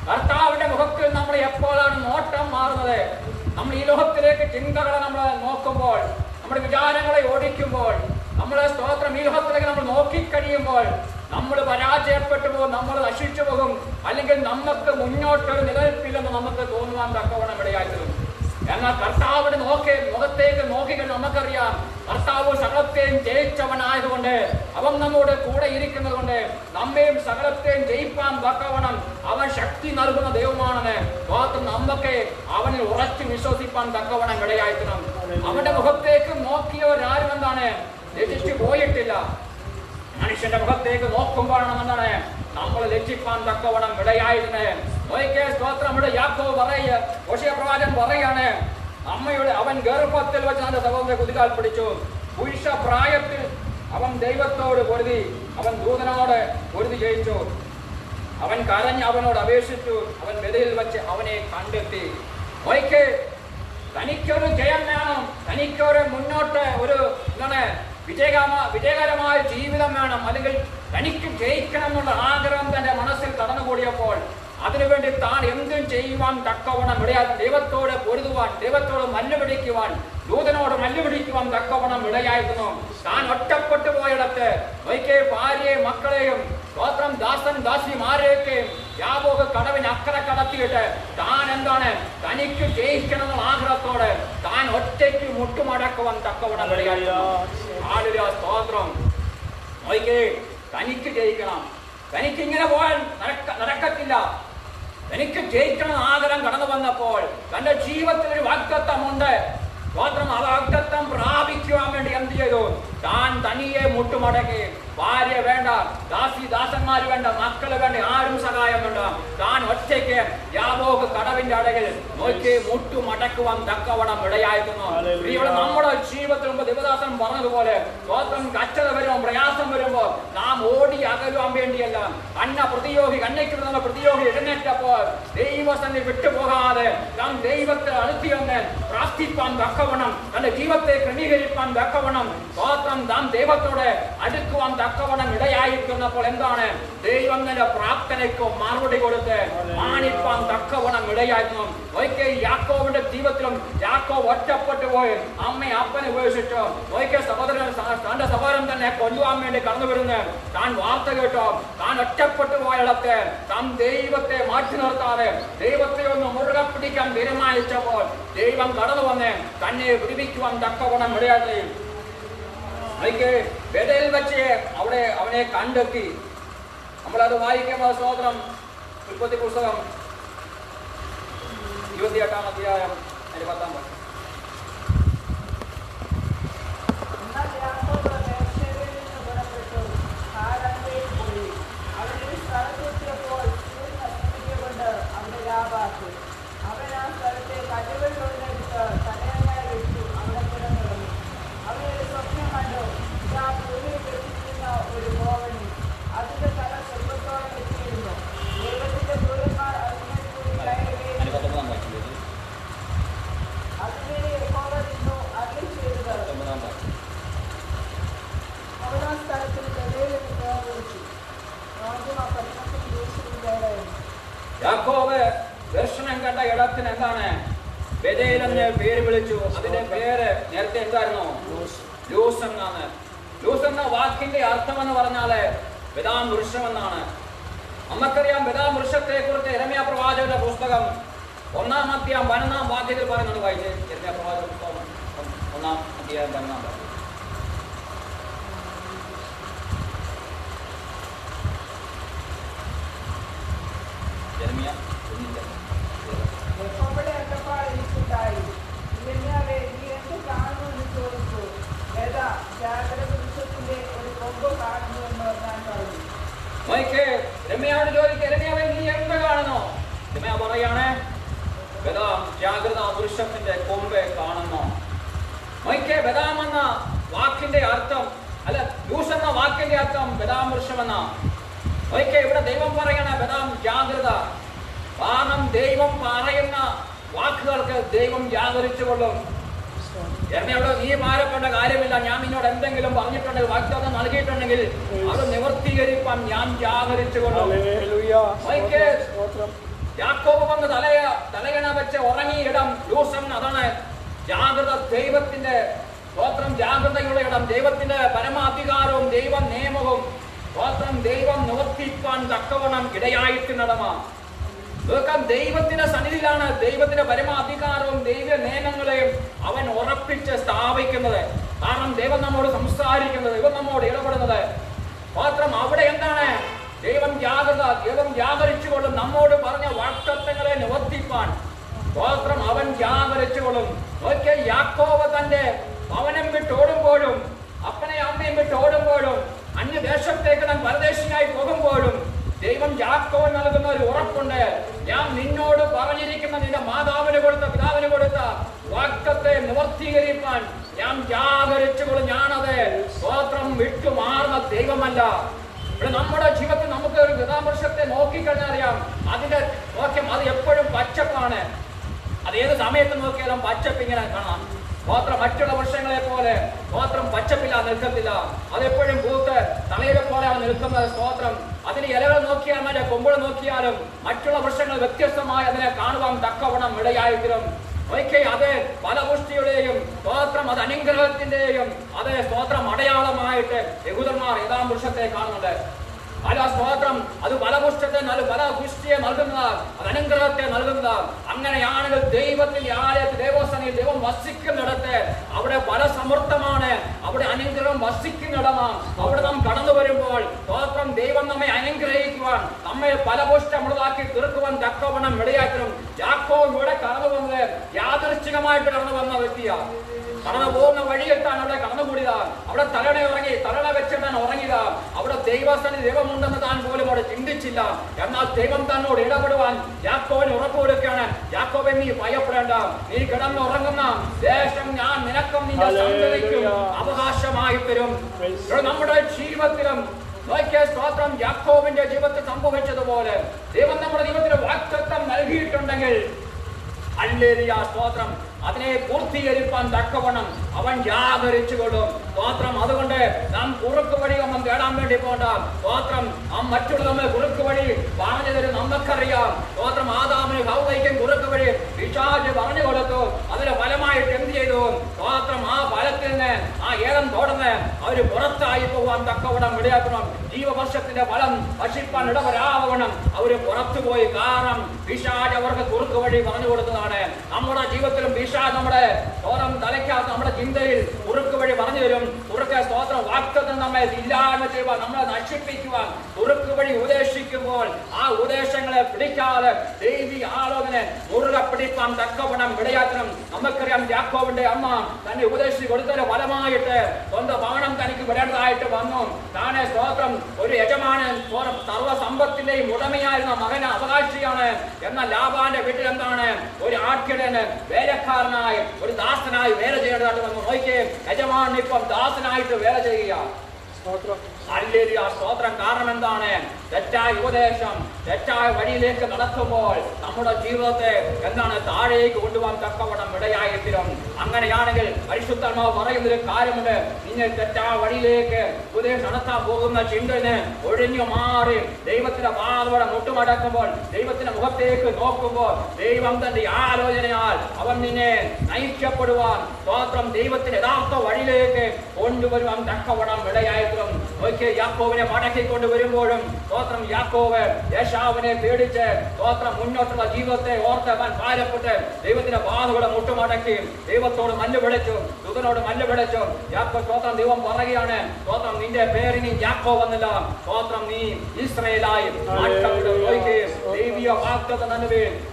കർത്താവിന്റെ മുഖത്തിൽ നമ്മൾ എപ്പോഴാണ് നോട്ടം മാറുന്നത്? നമ്മൾ ഈ ലോകത്തിലേക്ക് ചിന്തകളെ നമ്മൾ നോക്കുമ്പോൾ, നമ്മുടെ വിചാരങ്ങളെ ഓടിക്കുമ്പോൾ, നമ്മളെ സ്തോത്രം ഈ ലോകത്തിലേക്ക് നമ്മൾ നോക്കിക്കഴിയുമ്പോൾ കഴിയുമ്പോൾ നമ്മൾ പരാജയപ്പെട്ടു പോകും, നമ്മൾ നശിച്ചു പോകും, അല്ലെങ്കിൽ നമുക്ക് മുന്നോട്ടൊരു നിലനിൽപ്പില്ലെന്ന് നമുക്ക് തോന്നുവാൻ തക്കവണ്ണം ഇടയായിത്തീരും. എന്നാൽ കർത്താവിന്റെ മുഖത്തേക്ക് നോക്കിക്കഴിഞ്ഞാൽ നമുക്കറിയാം, കർത്താവ് സകലത്തെയും ജയിച്ചവനായതുകൊണ്ട്, അവൻ നമ്മോട് കൂടെ ഇരിക്കുന്നത് കൊണ്ട് നമ്മയും സകലത്തെയും ജയിപ്പാൻ തക്കവണ്ണം അവൻ ശക്തി നൽകുന്ന ദൈവമാണെന്ന് നമുക്ക് അവനിൽ ഉറച്ചു വിശ്വസിപ്പാൻ തക്കവണ്ണം ഇടയായിത്തീരും. അവന്റെ മുഖത്തേക്ക് നോക്കിയവരാരും എന്താണ് ലജിച്ചു പോയിട്ടില്ല. മനുഷ്യന്റെ മുഖത്തേക്ക് നോക്കുമ്പോഴാണ് എന്താണ് നമ്മൾ ലജ്ജിപ്പാൻ തക്കവണ്ണം ഇടയായിരുന്നത്. നമ്മുടെ യാക്കോബ് ഹോശേയ പ്രവാചകൻ പറയാണ്, അമ്മയുടെ അവൻ ഗർഭത്തിൽ വെച്ച് തന്റെ സഹോദരനെ കുതികാൽ പിടിച്ചു. പുരുഷ പ്രായത്തിൽ അവൻ ദൈവത്തോട് പൊരുതി, അവൻ ദൂതനോട് പൊരുതി ജയിച്ചു. അവൻ കരഞ്ഞ് അവനോട് അപേക്ഷിച്ചു, അവൻ ബെഥേലിൽ വെച്ച് അവനെ കണ്ടെത്തി. തനിക്കൊരു ജയം വേണം, തനിക്കൊരു മുന്നോട്ട് ഒരു എന്താണ് വിജയകരമായ ജീവിതം വേണം, അല്ലെങ്കിൽ തനിക്ക് ജയിക്കണം എന്നുള്ള ആഗ്രഹം തന്റെ മനസ്സിൽ കടന്നുകൂടിയപ്പോൾ അതിനുവേണ്ടി താൻ എന്തും ചെയ്യുവാൻ തക്കവണ്ണം ഇടയായി. ദൈവത്തോട് പൊരുതുവാൻ, ദൈവത്തോട് മല്ലുപിടിക്കുവാൻ, ദൂതനോട് മല്ലുപിടിക്കുവാൻ തക്കവണ്ണം ഇടയായിരുന്നു. താൻ ഒറ്റപ്പെട്ടു പോയിടത്ത് ഭാര്യയെയും മക്കളെയും ദാസൻ ദാസിമാരെയൊക്കെയും യാബോക്ക് കടവിന് അക്കരെ കടത്തിയിട്ട് താൻ എന്താണ് തനിക്ക് ജയിക്കണമെന്ന ആഗ്രഹത്തോടെ താൻ ഒറ്റയ്ക്ക് മുട്ടുമടക്കുവാൻ തക്കവണ്ണം ഇടയായിരുന്നു. സ്തോത്രം. തനിക്ക് ജയിക്കണം, തനിക്ക് ഇങ്ങനെ പോയാൽ നടക്കത്തില്ല. തനിക്ക് ജയിക്കണം ആഗ്രഹം കടന്നു വന്നപ്പോൾ തന്റെ ജീവിതത്തിൽ ഒരു വാഗ്ദത്തമുണ്ട്. സ്തോത്രം. ആ വാഗ്ദത്തം പ്രാപിക്കുവാൻ വേണ്ടി എന്ത് ചെയ്തു? താൻ തനിയെ മുട്ടുമടക്കി. ഭാര്യ വേണ്ട, ദാസന്മാര് വേണ്ട, മക്കള് വേണ്ട, ആരും സഹായം വേണ്ട. താൻ ഒറ്റയ്ക്ക് യാബോക്ക് കടവിന്റെ അടകിൽ നോക്കി മുട്ടുമടക്കുവാൻ തക്കവണ്ണം ഇടയായിരുന്നു. ഇവിടെ നമ്മുടെ ജീവിതത്തിൽ മുമ്പ് ദേവദാസൻ പറഞ്ഞതുപോലെ സ്തോത്രം, കച്ചത വരുമ്പോൾ, പ്രയാസം വരുമ്പോൾ നാം ഓടി അകലുവാൻ വേണ്ടിയല്ല. കണ്ണയ്ക്ക് പ്രതിയോഗി എഴുന്നേറ്റപ്പോൾ ദൈവസന്നിധി വിട്ടുപോകാതെ നാം ദൈവത്തെ അടുത്തിയൊന്ന് പ്രാർത്ഥിപ്പാൻ തക്കവണ്ണം, തന്റെ ജീവിതത്തെ ക്രമീകരിപ്പാൻ തക്കവണ്ണം, സ്തോത്രം, നാം ദൈവത്തോടെ അടുക്കുവാൻ തക്കവണ്ണം ഇടയായിരിക്കുന്നപ്പോൾ എന്താണ് ദൈവം തന്റെ പ്രാർത്ഥനയ്ക്ക് മറുപടി കൊടുത്ത് മാനിപ്പാൻ തക്കവണ്ണം ഇടയായിരുന്നു. ഒരിക്കൽ യാക്കോബിന്റെ ജീവിതത്തിലും യാക്കോബ് ഒറ്റപ്പെട്ടു പോയി അമ്മ അപ്പനെ ഉപേക്ഷിച്ചു. ഒരിക്കൽ തന്റെ സഹോദരൻ തന്നെ കൊല്ലുവാൻ വേണ്ടി കടന്നു വരുന്നത് താൻ വാർത്ത കേട്ടോ. താൻ ഒറ്റപ്പെട്ടു പോയിടത്ത് താൻ ദൈവത്തെ മാറ്റി നിർത്താതെ ദൈവത്തെ ഒന്ന് മുറുകെ പിടിക്കാൻ തീരുമാനിച്ചപ്പോൾ ദൈവം കടന്നു വന്ന് തന്നെ വിടുവിക്കുവാൻ തക്കവണ്ണം ഇടയായി. ബെഥേലിൽ വെച്ച് അവിടെ അവനെ കണ്ടെത്തി. നമ്മളത് വായിക്കുമ്പോൾ സ്തോത്രം, ഉൽപ്പത്തി പുസ്തകം 28-ാം അധ്യായം 10-ാം വാക്യം. അവൻ ആ സ്ഥലത്തെ കല്ലുകളിലൊന്നെടുത്ത് തലയണയായി വെച്ചു അവിടെ കിടന്നിറങ്ങി. അവനൊരു സ്വപ്നം കണ്ടു. ഇതാ ഭൂമിയിൽ വെച്ചിരിക്കുന്ന ഒരു ഗോവണി, അതിന്റെ തല സ്വർഗ്ഗത്തോളം എത്തിയിരുന്നു. ദൈവത്തിന്റെ ദൂതന്മാർ അതിനെ കൂടി കയറുകയും അതിനെ യഹോവ നിന്നു അരുളി ചെയ്തത്. അവൻ ആ സ്ഥലത്തിന് ബെഥേലിൽ പേർ വിളിച്ചു. ആ പട്ടണത്തിൽ യേശുവിനായിരുന്നു. യാക്കോബ് ദർശനം കണ്ട ഇടത്തിന് എന്താണ് ബെഥേൽ എന്ന് പേര് വിളിച്ചു. അതിന്റെ പേര് നേരത്തെ എന്തായിരുന്നു? ലൂസ് എന്നാണ്. ലൂസ് എന്ന വാക്കിന്റെ അർത്ഥം എന്ന് പറഞ്ഞാല് ബദാം വൃക്ഷം എന്നാണ്. നമുക്കറിയാം ബദാം വൃക്ഷത്തെ കുറിച്ച് യിരെമ്യാ പ്രവാചകന്റെ പുസ്തകം 1-ാം അധ്യായം 11-ാം വാക്യത്തിൽ പറയുന്നത് വായിച്ച്. യിരെമ്യാ പ്രവാചക പുസ്തകം 1-ാം അധ്യായം 11-ാം വാക്യം. യിരെമ്യാ യഹോവയുടെ അരുളപ്പാട് എനിക്കുണ്ടായി. യിരെമ്യാവേ, നീ എന്ത് കാണുന്നു എന്ന് ചോദിച്ചു. ജാഗ്രത വൃക്ഷത്തിന്റെ ഒരു കൊമ്പ് കാണുന്നുവെന്ന് ഞാൻ പറഞ്ഞു. രമ്യാവോട് ചോദിക്കുക, രമ്യാവേ നീ എന്ത് കാണുന്നു? രമ്യ പറയാണ്, ബദാം ജാഗ്രത വൃക്ഷത്തിന്റെ കൊമ്പ് കാണുന്നു. ബദാം എന്ന വാക്കിന്റെ അർത്ഥം അല്ല, ലൂസ് എന്ന വാക്കിന്റെ അർത്ഥം ബദാം വൃക്ഷം എന്ന. ഇവിടെ ദൈവം പറയണ ബദാം ജാഗ്രത. കാരണം ദൈവം പറയുന്ന വാക്കുകൾക്ക് ദൈവം ജാഗരിച്ചു കൊള്ളും. എന്നോട് നീ ഭാരപ്പെട്ട കാര്യമില്ല, ഞാൻ നിന്നോട് എന്തെങ്കിലും പറഞ്ഞിട്ടുണ്ടെങ്കിൽ വാഗ്ദാനം നൽകിയിട്ടുണ്ടെങ്കിൽ അത് നിവർത്തീകരിക്കാൻ ഞാൻ ജാഗരിച്ചു കൊള്ളും. യാക്കോബ് വന്ന് തലയണ വെച്ച് ഉറങ്ങിയ ഇടം ലൂസ്. അതാണ് ജാഗ്രത, ദൈവത്തിന്റെ സ്തോത്രം, ജാഗ്രതയുള്ള ഇടം, ദൈവത്തിന്റെ പരമാധികാരവും ദൈവ നിയമവും സ്തോത്രം ദൈവം നിവർത്തിപ്പാൻ തക്കവണ്ണം ഇടയായിട്ടിടമാ. ദൈവത്തിന്റെ സന്നിധിയിലാണ് ദൈവത്തിന്റെ പരമാധികാരവും ദൈവ നിയമങ്ങളെയും അവൻ ഉറപ്പിച്ച് സ്ഥാപിക്കുന്നത്. കാരണം ദൈവം നമ്മോട് സംസാരിക്കുന്നത്, ദൈവം നമ്മോട് ഇടപെടുന്നത്. മാത്രം അവിടെ എന്താണ്? ദൈവം ജാഗരിച്ചുകൊള്ളും. നമ്മോട് പറഞ്ഞ വാഗ്ദത്തങ്ങളെ നിവർത്തിപ്പാൻ സ്തോത്രം അവൻ ജാഗരിച്ചുകൊള്ളും. നോക്കിയാൽ യാക്കോബ് തന്റെ ഭവനം വിട്ടോടുമ്പോഴും അപ്പനെയും അമ്മയും വിട്ടോടുമ്പോഴും അന്യദേശത്തേക്ക് താൻ പരദേശിയായി പോകുമ്പോഴും ദൈവം യാക്കോബിന് നൽകുന്ന ഒരു ഉറപ്പുണ്ട്. ഞാൻ നിന്നോട് പറഞ്ഞിരിക്കുന്ന നിന്റെ മാതാവിന് കൊടുത്ത പിതാവിന് കൊടുത്ത വാഗ്ദത്തെ നിവർത്തീകരിക്കാൻ ഞാൻ ജാഗരിച്ചുകൊള്ളും. ഞാനത് സ്തോത്രം വിട്ടുമാറുന്ന ദൈവമല്ല. ഇവിടെ നമ്മുടെ ജീവിതത്തിൽ നമുക്ക് ഒരു വിതാമർശത്തെ നോക്കിക്കഴിഞ്ഞാൽ അറിയാം, അതിന്റെ നോക്കിയാൽ അത് എപ്പോഴും പച്ചപ്പാണ്. അത് ഏത് സമയത്ത് നോക്കിയാലും പച്ചപ്പ് ഇങ്ങനെ കാണാം. സ്തോത്രം മറ്റുള്ള വൃക്ഷങ്ങളെ പോലെ സ്തോത്രം പച്ചപ്പില്ല നിൽക്കത്തില്ല. അതെപ്പോഴും പൂത്ത് തലയിലെ പോലെയാണ് നിൽക്കുന്നത്. സ്തോത്രം അതിന് ഇലകൾ നോക്കിയാലും അതിന്റെ കൊമ്പുകൾ നോക്കിയാലും മറ്റുള്ള വൃക്ഷങ്ങൾ വ്യത്യസ്തമായി അതിനെ കാണുവാൻ തക്കവണ്ണം ഇടയായിത്തീരും. അത് ഫലപുഷ്ടിയുടെയും സ്തോത്രം അത് അനുഗ്രഹത്തിന്റെയും അത് സ്തോത്രം അടയാളമായിട്ട് യഹൂദന്മാർ ഏതാം വൃക്ഷത്തെ കാണുന്നുണ്ട്. പല സ്തോത്രം അത് ഫലപുഷ്ടിയെ നൽകുന്നതാണ്, അത് അനുഗ്രഹത്തെ നൽകുന്നതാണ്. അങ്ങനെയാണെങ്കിൽ ദൈവത്തിന്റെ ആലയത്തിൽ ദേവസ്ഥാനിൽ ദൈവം വസിക്കുന്നിടത്ത് അവിടെ ഫലസമൃദ്ധമാണ്, അവിടെ അനുഗ്രഹം വസിക്കുന്നിടമാണ്. അവിടെ നാം കടന്നു വരുമ്പോൾ സ്തോത്രം ദൈവം നമ്മെ അനുഗ്രഹിക്കുവാൻ, നമ്മെ ഫലപുഷ്ടമുള്ളതാക്കി തീർക്കുവാൻ തക്കവണ്ണം ഇടയാക്കണം. യാക്കോബ് ഇവിടെ കടന്നു വന്നത് യാദൃച്ഛികമായിട്ട് കടന്നു വന്ന വ്യക്തിയാണ്. കടന്നു പോകുന്ന വഴിയിട്ടാണ് അവിടെ കടന്നുകൂടിയതാണ്. അവിടെ തലണ വെച്ചിട്ടാണ് ഉറങ്ങിയതാണ്. അവിടെ ദൈവസ്ഥാനിൽ ദൈവമുണ്ടെന്ന് താൻ പോലും അവിടെ ചിന്തിച്ചില്ല. എന്നാൽ ദൈവം തന്നോട് ഇടപെടുവാൻ യാക്കോബിന് ഉറപ്പ് കൊടുക്കുകയാണ്. യാക്കോബേ, നീ ഭയപ്പെടേണ്ട, നീ കിടന്നുറങ്ങുന്ന ദേശം ഞാൻ നിനക്കും നിന്റെ സന്തതിക്കും അവകാശമായി തരും. നമ്മുടെ ജീവിതത്തിലും സ്തോത്രം യാക്കോബിന്റെ ജീവിതത്തിൽ സംഭവിച്ചതുപോലെ ദൈവം നമ്മുടെ ജീവിതത്തിൽ വാഗ്ദത്തം നൽകിയിട്ടുണ്ടെങ്കിൽ ഹല്ലേലൂയ സ്തോത്രം അതിനെ പൂർത്തീകരിക്കാൻ തക്കവണ്ണം അവൻ ജാഗരിച്ചുകൊള്ളും. സ്തോത്രം അതുകൊണ്ട് നാം കുറുക്ക് വഴി നമ്മൾ തേടാൻ വേണ്ടി പോകണ്ട. സ്തോത്രം മറ്റുള്ള നമ്മൾ കുറുക്ക് വഴി പറഞ്ഞു തരും. നമുക്കറിയാം സ്തോത്രം ആദാമിന് ഹവ്വയ്ക്കും കുറുക്ക് വഴി പിശാച് പറഞ്ഞു കൊടുത്തു. അതിന് ഫലമായിട്ട് എന്ത് ചെയ്തു? സ്തോത്രം ആ ഫലത്തിൽ നിന്ന് ആ ഏദൻ തോടുന്ന് അവര് പുറത്തായി പോകാൻ തക്കവണ്ണം ഇടയാക്കണം. ജീവവർഷത്തിന്റെ ഫലം ഭക്ഷിപ്പാൻ ഇടവരാവണം അവര് പുറത്തുപോയി. കാരണം പിശാച് അവർക്ക് കുറുക്ക് വഴി പറഞ്ഞു കൊടുത്തതാണ്. നമ്മുടെ ജീവിതത്തിലും പിശാച് നമ്മുടെ സ്തോത്രം തലയ്ക്കകത്ത് നമ്മുടെ ചിന്തയിൽ കുറുക്ക് വഴി പറഞ്ഞു തരും. കുറുക്ക് സ്തോത്രം വാഗ്ദത്തം നമ്മെ ഇല്ലായ്മ ചെയ്യുവാൻ, നമ്മളെ നശിപ്പിക്കുവാൻ കുറുക്ക് വഴി ഉപദേശിക്കുമ്പോൾ ആ ഉപദേശങ്ങളെ പിടിക്കാതെ ദൈവി ആലോചന മുറുകെ പിടിപ്പാൻ തക്കവണ്ണം ഇടയാക്കണം. നമുക്കറിയാം യാക്കോബിന്റെ അമ്മ തന്നെ ഉപദേശിച്ച് കൊടുത്തതിന്റെ ഫലമായിട്ട് സ്വന്തം ഭവനം തനിക്ക് വിടേണ്ടതായിട്ട് വന്നു. താനെ സ്തോത്രം ഒരു യജമാനൻ സർവ്വസമ്പത്തിന്റെയും ഉടമയായിരുന്ന മകന് അവകാശിയാണ്. എന്നാൽ ലാബാന്റെ വീട്ടിൽ എന്താണ്? ഒരു ആട്ടിടന് വേലക്കാരനായി ഒരു ദാസനായി വേല ചെയ്യേണ്ടതായിട്ട് വന്നു. നോക്കിയേ, യജമാനൻ ഇപ്പം ദാസനായിട്ട് വേല ചെയ്യുക. ഹല്ലേലൂയ സ്തോത്രം. കാരണം എന്താണ്? തെറ്റായ ഉപദേശം തെറ്റായ വഴിയിലേക്ക് നടക്കുമ്പോൾ നമ്മുടെ ജീവിതത്തെ എന്താണ് താഴേക്ക് കൊണ്ടുപോകാൻ തക്കവണ്ണം ഇടയായിത്തീരും. അങ്ങനെയാണെങ്കിൽ പരിശുദ്ധാത്മാവ് പറയുന്നൊരു കാര്യമുണ്ട്. നിങ്ങൾ തെറ്റായ വഴിയിലേക്ക് ഉപദേശം നടത്താൻ പോകുന്ന ചിന്തന് ഒഴിഞ്ഞു മാറി ദൈവത്തിന്റെ പാതവടെ മുട്ടുമടക്കുമ്പോൾ, ദൈവത്തിന്റെ മുഖത്തേക്ക് നോക്കുമ്പോൾ ദൈവം തന്റെ ആലോചനയാൽ അവൻ നിന്നെ നയിക്കപ്പെടുവാൻ സ്തോത്രം ദൈവത്തിന്റെ യഥാർത്ഥ വഴിയിലേക്ക് കൊണ്ടുവരുവാൻ തക്കവണ്ണം ഇടയായിത്തീരും. യാക്കോബിനെ മടക്കിക്കൊണ്ട് വരുമ്പോഴും സ്തോത്രം യാക്കോബ് യേശാവിനെ പേടിച്ച് സ്തോത്രം മുന്നോട്ടുള്ള ജീവിതത്തെ ഓർത്ത് അവൻ ഭാരപ്പെട്ട് ദൈവത്തിന്റെ പാതകളെ മുട്ടുമടക്കി ദൈവത്തോട് മല്ല് വിളിച്ചു, ദൂതനോട് മല്ല് വിളിച്ചു. യാക്കോബ് സ്തോത്രം ദൈവം പറയുകയാണ്, സ്തോത്രം നിന്റെ പേരിനി യാക്കോബ് എന്നല്ല, സ്തോത്രം നീ ഇസ്രായേലായി ദൈവീയ വാഗ്ദത്തം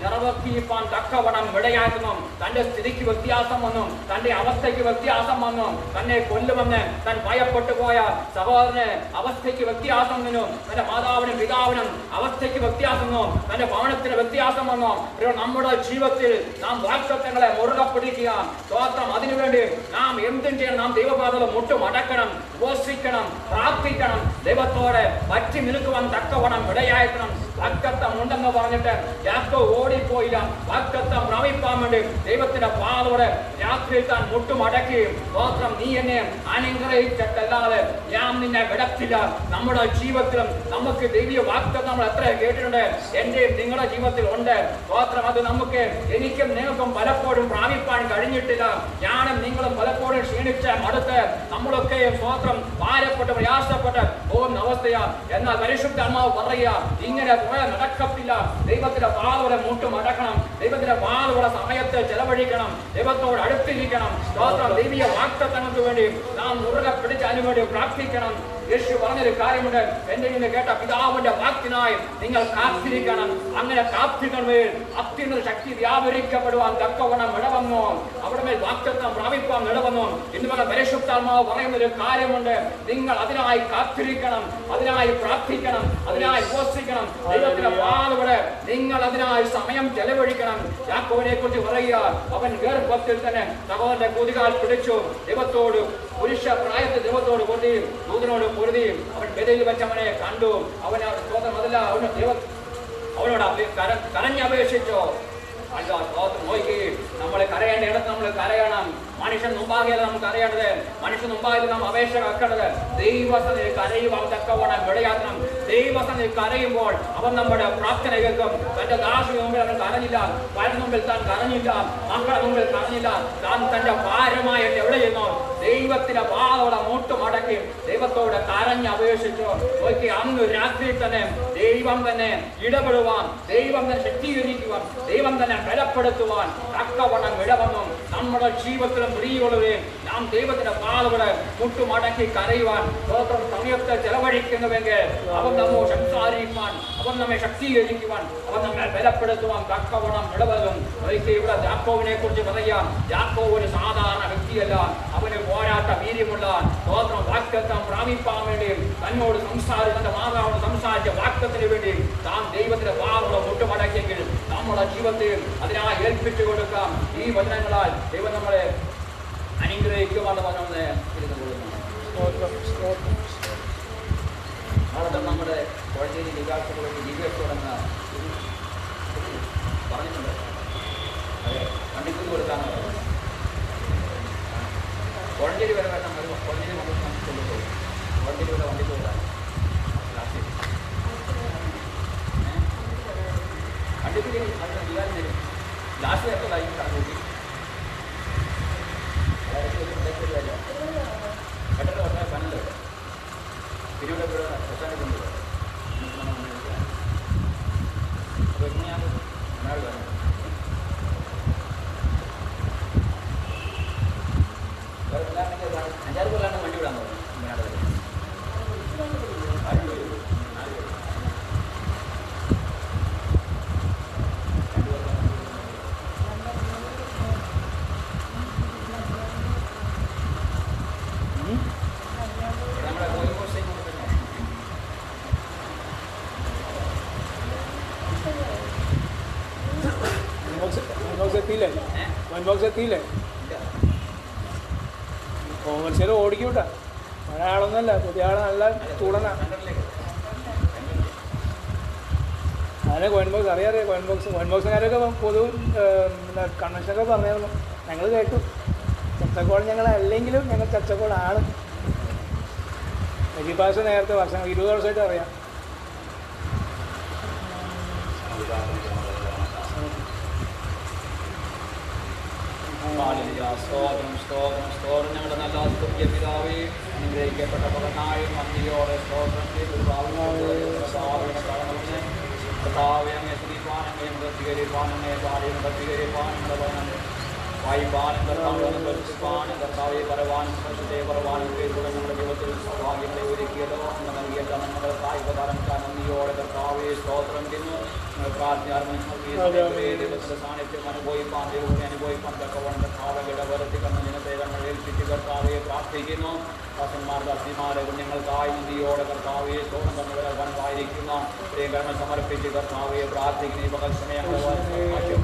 നിറവേറ്റിപ്പാൻ തക്കവണ്ണം ഇടയാക്കണം. തന്റെ സ്ഥിതിക്ക് വ്യത്യാസം വന്നു, തന്റെ അവസ്ഥയ്ക്ക് വ്യത്യാസം വന്നു, തന്നെ കൊല്ലുമെന്ന് താൻ ഭയപ്പെട്ടു പോയ സഹോദരന് അവസ്ഥയ്ക്ക് വ്യത്യാസം വന്നു, തന്റെ മാതാവിനും പിതാവിനും അവസ്ഥയ്ക്ക് വ്യത്യാസം വന്നു, തന്റെ ഭവനത്തിന് വ്യത്യാസം വന്നു. നമ്മുടെ ജീവിതത്തിൽ നാം വാഗ്ദത്തങ്ങളെ മുറുകെ പിടിക്കുക. സ്തോത്രം അതിനുവേണ്ടി നാം എന്തും ചെയ്യണം. നാം ദൈവപാതകൾ മുട്ടുമടക്കണം, ഉപസിക്കണം, പ്രാർത്ഥിക്കണം, ദൈവത്തോടെ പറ്റി നിൽക്കുവാൻ തക്കവണ്ണം ഇടയാക്കണം. വാഗ്ദത്തം ഉണ്ടെന്ന് പറഞ്ഞിട്ട് യാക്കോബ് ഓടിപ്പോയില്ല. വാഗ്ദത്തം പ്രാപിപ്പാൻ വേണ്ടി ദൈവത്തിന്റെ പാതോടെ രാത്രി താൻ മുട്ടുമടക്കുകയും സ്തോത്രം നീ എന്നെ അനുഗ്രഹിച്ചിട്ടല്ലാതെ ഞാൻ നിന്നെ വിടത്തില്ല. നമ്മുടെ ജീവിതത്തിലും നമുക്ക് ദൈവീയ വാഗ്ദത്തം നമ്മൾ എത്ര കേട്ടിട്ടുണ്ട്, എന്റെയും നിങ്ങളുടെ ജീവിതത്തിൽ ഉണ്ട്. സ്തോത്രം അത് നമുക്ക് എനിക്കും നിങ്ങൾക്കും പലപ്പോഴും പ്രാപിപ്പാൻ കഴിഞ്ഞിട്ടില്ല. ഞാനും നിങ്ങളും പലപ്പോഴും ക്ഷീണിച്ച് മടുത്ത് നമ്മളൊക്കെയും സ്തോത്രം ഭാരപ്പെട്ട് പ്രയാസപ്പെട്ട് പോകുന്ന അവസ്ഥയാണ്. എന്നാൽ പരിശുദ്ധാത്മാവ് പറയുക, ഇങ്ങനെ നടക്കത്തില്ല. ദൈവത്തിന്റെ പാതോടെ മുട്ടുമടക്കണം, ദൈവത്തിന്റെ പാതോടെ സമയത്ത് ചെലവഴിക്കണം, ദൈവത്തോട് അടുത്തിരിക്കണം. സ്തോത്രം ദൈവീയ വാഗ്ദത്തങ്ങൾക്ക് വേണ്ടി നാം മുറുകെ പിടിച്ച് അതിനു വേണ്ടി പ്രാർത്ഥിക്കണം. യേശു പറഞ്ഞൊരു കാര്യമുണ്ട്, എന്റെ നിന്ന് കേട്ട പിതാവിന്റെ വാക്കിനായി നിങ്ങൾ കാത്തിരിക്കണം. അങ്ങനെ കാത്തിരിക്കണമേ അത്യുന്നത ശക്തി വ്യാപരിക്കപ്പെടുവാൻ തക്കവണ്ണം ഇടവന്നു, അവിടെ മേൽ വാഗ്ദത്തം പ്രാപിപ്പാൻ ഇടവന്നു. ഇന്ന് പറഞ്ഞ പരിശുദ്ധാത്മാവ് പറയുന്നൊരു കാര്യമുണ്ട്, നിങ്ങൾ അതിനായി കാത്തിരിക്കണം, അതിനായി പ്രാർത്ഥിക്കണം, അതിനായി ഉപവസിക്കണം. ദൈവത്തിന്റെ പാതവിടെ നിങ്ങൾ അതിനായി സമയം ചെലവഴിക്കണം. യാക്കോബിനെ കുറിച്ച് പറയുക, അവൻ ഗർഭത്തിൽ തന്നെ സഹോദരന്റെ കുതികാൽ പിടിച്ചു, ദൈവത്തോട് പുരുഷ പ്രായത്തിൽ ദൈവത്തോട് പൊരുതിയും ദൂതനോട് പൊരുതിയും അവൻ ബെഥേലിൽ വെച്ച് അവനെ കണ്ടു. അവന് അതല്ല അവനോട് കരഞ്ഞപേക്ഷിച്ചോ. നമ്മളെ കരയേണ്ട ഇടത്ത് നമ്മൾ കരയണം. മനുഷ്യൻ മുമ്പാകെയല്ല നമുക്ക് അറിയേണ്ടത്, മനുഷ്യൻ മുമ്പാകെ നാം അപേക്ഷ വെക്കേണ്ടത്. ദൈവസന്നിധിയിൽ കരയുവാൻ തക്കവണ്ണം വിടയാക്കണം. ദൈവസന്നിധിയിൽ കരയുമ്പോൾ അവൻ നമ്മുടെ പ്രാർത്ഥന കേൾക്കും. തന്റെ ദാസിന് മുമ്പിൽ അവൻ കരഞ്ഞില്ല, ഭാര്യയുടെ മുമ്പിൽ താൻ കരഞ്ഞില്ല, മക്കളുടെ മുമ്പിൽ കരഞ്ഞില്ല. താൻ തന്റെ ഭാരമായിട്ട് എവിടെ ചെയ്യുന്നു? ദൈവത്തിന്റെ പാതോടെ മുട്ടുമടക്കി ദൈവത്തോട് കരഞ്ഞ് അപേക്ഷിച്ചു. നോക്കി അന്ന് രാത്രി തന്നെ ദൈവം തന്നെ ഇടപെടുവാൻ, ദൈവം തന്നെ ശക്തീകരിക്കുവാൻ, ദൈവം തന്നെ ബലപ്പെടുത്തുവാൻ തക്കവണ്ണം ഇടവന്നു. നമ്മുടെ ജീവിതത്തിലും പ്രിയമുള്ളവരെ നാം ദൈവത്തിന്റെ പാതോടെ മുട്ടുമടക്കി കരയുവാൻ സ്വന്തം സമയത്ത് ചെലവഴിക്കുന്നുവെങ്കിൽ അവൻ നമ്മോട് സംസാരിക്കുവാൻ, അവൻ നമ്മെ ശക്തീകരിക്കുവാൻ, അവൻ നമ്മെ ബലപ്പെടുത്തുവാൻ തക്കവണ്ണം ഇടവരും. ഇവിടെ യാക്കോബിനെ കുറിച്ച് പറയാം. യാക്കോബ് ഒരു സാധാരണ വ്യക്തിയല്ല, അവന് പോരാട്ട വീര്യമുള്ള സ്വന്തം വാഗ്ദത്തം പ്രാപിപ്പാൻ വേണ്ടി തന്നോട് തന്റെ മാതാവിനോട് സംസാരിച്ച വാഗ്ദത്തിന് വേണ്ടി താൻ ദൈവത്തിന്റെ പാതോടെ മുട്ടുമടക്കിയെങ്കിൽ നമ്മുടെ ജീവിതത്തെയും അതിനായി ഏൽപ്പിച്ചു കൊടുക്കാം. ഈ വചനങ്ങളാൽ ദൈവം നമ്മളെ അനുഗ്രഹിക്കുവാണ് പറഞ്ഞത് ഇരുന്നു കൊള്ളുന്നു. അവിടെ നമ്മുടെ കോഴഞ്ചേരി വികാസത്തോടെ ദിവസത്തോടെന്ന് പറഞ്ഞിട്ടുണ്ട്. അതെ, വണ്ടിക്ക് കൊടുക്കാന്ന് പറഞ്ഞു. കോഴഞ്ചേരി വരെ വേണം, കോഴഞ്ചേരി വന്നിട്ട് നമുക്ക് കൊണ്ടുപോകും. കോഴഞ്ചേരി വരെ വണ്ടിക്ക് കൊടുക്കാം. വണ്ടിക്ക് അതിന് വികാരം തരും. ലാസ്റ്റ് എപ്പോൾ കഴിഞ്ഞ് കണക്കൂട്ടി പെട്ടെന്ന് പറഞ്ഞാൽ പനല്ലോ പിന്നീട് പ്രശ്നം കൊണ്ടുപോകും. അപ്പോൾ എങ്ങനെയാണ് നാട് വേണം അഞ്ചാറ് കൊല്ലാണ് വണ്ടി വിടാൻ പറഞ്ഞു. എത്തിയില്ലേ? കോമേഴ്സിൽ ഓടിക്കൂട്ടാ. പഴയ ആളൊന്നുമല്ല, പുതിയ ആൾ നല്ല ചൂടനാ. അതിനെ കോയിൻ ബോക്സ് അറിയാം. കോയിൻ ബോക്സുകാരൊക്കെ പൊതുവും പിന്നെ കൺവെൻഷനൊക്കെ പറഞ്ഞായിരുന്നു, ഞങ്ങൾ കേട്ടു. ചച്ചക്കോൾ ഞങ്ങൾ അല്ലെങ്കിലും ഞങ്ങൾ ചച്ചക്കോളാണ്. എജിപാസ് നേരത്തെ വർഷങ്ങൾ 20 വർഷമായിട്ട് അറിയാം. ഞങ്ങളുടെ നല്ല പിതാവേ, അനുഗ്രഹിക്കപ്പെട്ട പകനായ മന്ദിയോടെ സ്തോത്രം ചെയ്ത് അങ്ങേ സ്ത്രീപാനങ്ങളെ പ്രതികരിപ്പാനങ്ങളെ പാടിയും പ്രതികരിപ്പാനങ്ങളെ പറയുന്നത് വായിപ്പാനും കർത്താവിനെ പരിപാനും കർത്താവെ പറവാനും സ്പർശത്തെ പറവാനും പേരുള്ള നമ്മുടെ ജീവിതത്തിൽ സൗഭാഗ്യങ്ങളെ ഒരുക്കിയതോ എന്ന് നൽകിയ നമ്മുടെ കായികതാരങ്ങൾ നന്ദിയോടെ കർത്താവെ സ്തോത്രം ചെയ്യുന്നു. ദൈവത്തിന്റെ സാന്നിധ്യം അനുഭവിപ്പാൻ, ദൈവത്തെ അനുഭവിപ്പാൻ തക്കവണ്ണം കർത്താവെ ഇടവരുത്തിക്കുന്ന ജനത്തെ നമ്മൾ ഏൽപ്പിച്ച് കർത്താവെ പ്രാർത്ഥിക്കുന്നു. ദാസന്മാരുടെ അസ്ഥിമാരെ കുഞ്ഞുങ്ങൾക്കായി നന്ദിയോടെ കർത്താവെ സ്തോത്രം തന്നവരെ വനവായിരിക്കുന്ന പ്രിയകരണം സമർപ്പിച്ച് കർത്താവെ പ്രാർത്ഥിക്കുന്ന ഈ പകൽ സമയങ്ങൾ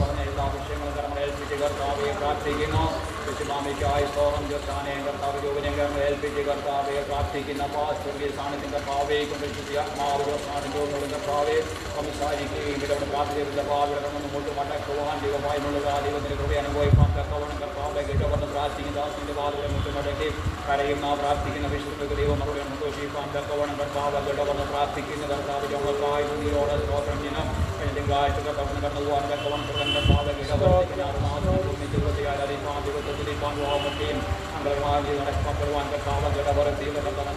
പറഞ്ഞ എല്ലാ വിഷയങ്ങളും ഏൽപ്പിച്ച് കർത്താവെ പ്രാർത്ഥിക്കുന്നു. കൃഷിമാമിക്കായി സ്തോത്രം ചേർത്താനേ കർത്താവ് ജോബിനെങ്കിലും ഏൽപ്പിച്ച് കർത്താവെ പ്രാർത്ഥിക്കുന്ന പാസ്വർഗീയ സാന്നിധ്യം കർത്താവെ കൊണ്ട് ആത്മാവ് സാന്നിധ്യങ്ങളും കർത്താവെ സംസാരിക്കുകയും ഇവിടെ പ്രാർത്ഥിക്കുന്ന ഭാവിയുടെ മുമ്പോട്ട് മടക്കുവാൻ ദൈവമായുള്ള ദൈവത്തിന് കൃപ അനുഭവിക്കാൻ തക്കവണ്ണം കർത്താവെ കിട്ടവന്ന് പ്രാർത്ഥിക്കുന്ന ദാസിന്റെ വാതിലെ മുട്ടുമടക്കി കരയുന്ന പ്രാർത്ഥിക്കുന്ന വിശുദ്ധ ദൈവം അവരുടെ സന്തോഷിക്കാൻ തക്കവണ്ണം കർത്താവ് കിട്ടവന്ന് പ്രാർത്ഥിക്കുന്ന കർത്താവ് ജോമക്കായി നന്ദിയോടെ സ്തോത്രം ചെയ്യണം. തിങ്കളാഴ്ച കർത്താവിന് കടന്നു പോകാൻ തക്കവണ്ണം കർത്താവ് കിടവർത്തിക്കുന്ന നടക്കപ്പെടുവാൻ കർത്താവ് കിടവർത്തി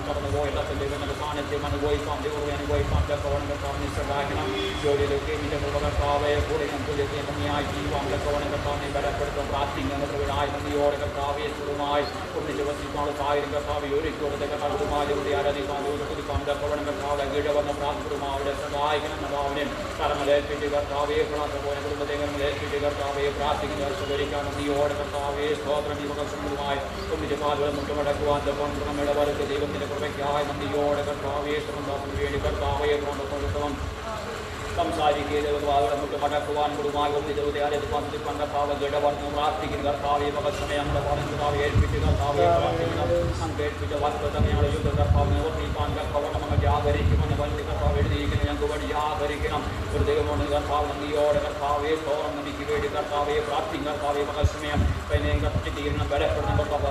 കടന്നു പോയി എല്ലാത്തിൻ്റെ സാന്നിധ്യം അനുഭവിക്കാം ദൈവം അനുഭവിക്കാൻ തക്കവണ്ണം കർത്താവിനെ സഹായിക്കണം. ജോലിയിലൊക്കെ ഇതിൻ്റെ കർത്താവെ കൂടെ നമുക്ക് ഭംഗിയായി ചെയ്യുവാൻ തക്കവണ്ണം കർത്താവിനെ ബലപ്പെടുത്തും. പ്രാർത്ഥിക്കുന്ന പ്രവീണായി നന്ദിയോടെ കർത്താവെ സുഖമായി ഒന്നിച്ച് വസിക്കാനുള്ള സാഹചര്യം കർത്താവ് ഒരുക്കിയോടെ കർത്താവുമായി ആരാധിക്കാൻ കൊടുക്കാൻ തക്കവണ്ണം കർത്താവ് കിഴവന്ന പ്രാർത്ഥിക്കും അവരെ സഹായിക്കണം. കർത്താവിനെ കർമ്മലേൽപ്പിച്ച് കർത്താവെ പ്രാർത്ഥന കുടുംബത്തേക്കും ഏൽപ്പിച്ച് കർത്താവെ പ്രാർത്ഥിക്കുന്ന സ്വീകരിക്കാൻ നന്ദിയോടെ കർത്താവെ സ്തോത്രം ദീപകർഷണങ്ങളുമായി ഒന്നിച്ച് പാതുകളും മുട്ടുമടക്കുവാൻ തക്കവണ്ണം ഇടവർക്ക് ദൈവത്തിന്റെ കൃപയ്ക്കായി നന്ദിയോടെ കർത്താവെ ശ്രമദാസിന് വേണ്ടി കർത്താവെ പ്രോത്സാഹനം സംസാരിക്കുകയും മുട്ട് മടക്കുവാൻ കുടുംബമായി ഒന്നിച്ച് ആരാധിക്കാൻ കർത്താവ് ഗഡവർന്ന് പ്രാർത്ഥിക്കുന്ന കർത്താവെ പകർച്ചമയം കർത്താവ് ഏൽപ്പിച്ച് കർത്താവെ പ്രാർത്ഥിക്കണം. കേൾപ്പിച്ച വാക്കുകൾ ഞങ്ങൾ യുദ്ധ കർത്താവ് നിവർത്തിക്കാൻ കർത്താവ് നമ്മൾ ജാഗരിക്കുമെന്ന് വലിയ കർത്താവ് എഴുതിയിരിക്കുന്നു. ഞങ്ങൾക്ക് വേണ്ടി ജാഗരിക്കണം. ഒരു ദൈവമുണ്ട് കർത്താവ് നന്ദിയോടെ കർത്താവെ സ്തോത്രം നന്ദിക്ക് വേണ്ടി കർത്താവെ പ്രാർത്ഥിക്കും കർത്താവെ പകർച്ചമയം പിന്നെ കത്തിത്തീരണം ബലപ്പെടുന്ന കർത്താവ്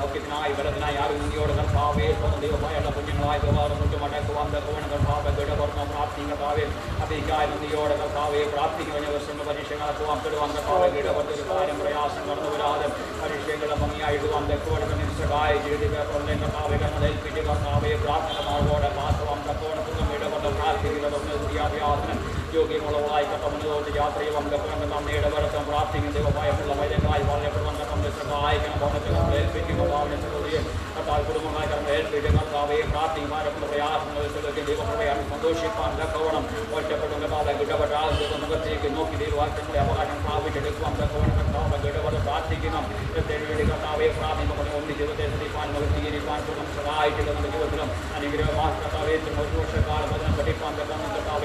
ബലത്തിനായി ആരും നന്ദിയോടെ കർത്താവെ സ്വന്തം ദൈവമായുള്ള കുഞ്ഞുങ്ങളായി മുട്ട് മടക്കുവാൻ തക്കവണ്ണം കർത്താവ് ഗഡവർന്ന് പ്രാർത്ഥിക്കും കർത്താവെ അതിക്കായി നന്ദിയോടെ കർത്താവെ പ്രാർത്ഥിക്കുന്ന വർഷങ്ങൾ പരീക്ഷകളാക്കുവാൻ പെടുവാൻ കർത്താവ് ഇടപെട്ടൊരു കാര്യം പ്രയാസം കടന്നു വരാതെ പരീക്ഷകളെ ഭംഗിയായിടുവാൻ തെക്കോടെ സഹായ ജീവിത കർത്താവെ കർമ്മേൽപ്പിച്ച് കർത്താവെ പ്രാർത്ഥന മാർഗോടെ പാത്രവാൻ തക്കോണത്തും ഇടപെട്ട് പ്രാർത്ഥിക്കുന്നത് വിദ്യാഭ്യാസനം യോഗ്യമുള്ളവളായി കർത്തമുന്നതോട്ട് യാത്ര ചെയ്യുവാൻ തക്കവണ്ണം നമ്മെ ഇടപെടുത്താൻ പ്രാർത്ഥിക്കുന്ന ദൈവമായുള്ള വൈദ്യങ്ങളായി വളരെപ്പെടുവാൻ നമ്മെ സഹായിക്കണം. ഭവനത്തിൽ ഏൽപ്പിക്കും കർത്താവിനെ സഹോദരിയും കർത്താവ് കുടുംബമായി ഏൽപ്പിച്ച് കർത്താവെ പ്രാർത്ഥിക്കുവാനുള്ള പ്രയാസങ്ങൾ ദൈവകൃപയാണ് സന്തോഷിപ്പാൻ തക്കവണ്ണം ഒറ്റപ്പെടും കർത്താവ് ഇടപെട്ട് മുഖത്തേക്ക് നോക്കി ദൈവവാക്യങ്ങളെ അവകാശം പ്രാപിച്ചെടുക്കുവാൻ തക്കവണ്ണം കർത്താവ് ഇടപെട്ട് പ്രാർത്ഥിക്കണം. വേണ്ടി കർത്താവെ പ്രാർത്ഥിക്കുമ്പോൾ ഒന്നി ജീവിതത്തെ ശ്രദ്ധിപ്പാൻ സ്വീകരിക്കാൻ സഹായിക്കുക. നമ്മുടെ ജീവിതത്തിലും അനുഗ്രഹമായ കർത്താവെ ഒരു വർഷക്കാലം അതിനെ പഠിപ്പാൻ തക്കണം. കർത്താവ്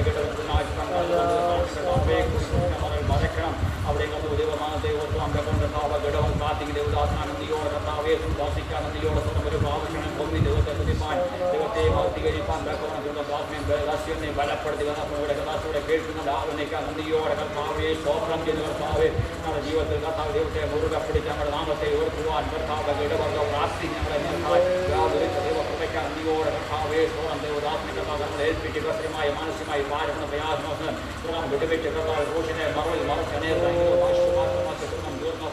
മറക്കണം. അവിടെ ദൈവമാണ് ദൈവത്വം കർത്താവ് ഗഡവൻ പ്രാർത്ഥിക്കും ദൈവദാസനന്ദിയോടെ കർത്താവെ സുദാസിക്കാൻ നന്ദിയോടെ ഒരു പ്രാവശ്യം ഒന്നി ദൈവത്തെ ശ്രദ്ധിപ്പാൻ ദൈവത്തെ ഭക്തീകരിപ്പാൻ ദാസ്യനെ ബലപ്പെടുത്തുക. നമ്മുടെ കഥാസോടെ കേൾക്കുന്ന ആലോചനയ്ക്കാൻ നന്ദിയോടെ കർത്താവെ സ്തോത്രം ചെയ്ത് കർത്താവെ നമ്മുടെ ജീവിതത്തിൽ കർത്താവ് ദൈവത്തെ മുറുകെ പിടിച്ച് നമ്മുടെ നാമത്തെ ഓർക്കുവാൻ കർത്താവ് ഇടവർഗ പ്രാർത്ഥി ഞങ്ങളെ ദൈവകൃപയ്ക്കാൻ നന്ദിയോടെ കർത്താവെ സ്തോത്രം ദൈവദാസനെ കർത്താവ് ഏൽപ്പിച്ച് കൃത്യമായ മാനസികമായി ഭാരത പ്രയാസം വിട്ടുവെച്ച് കർത്താവ് ഘോഷനെ മറവിൽ മറച്ചനേർന്ന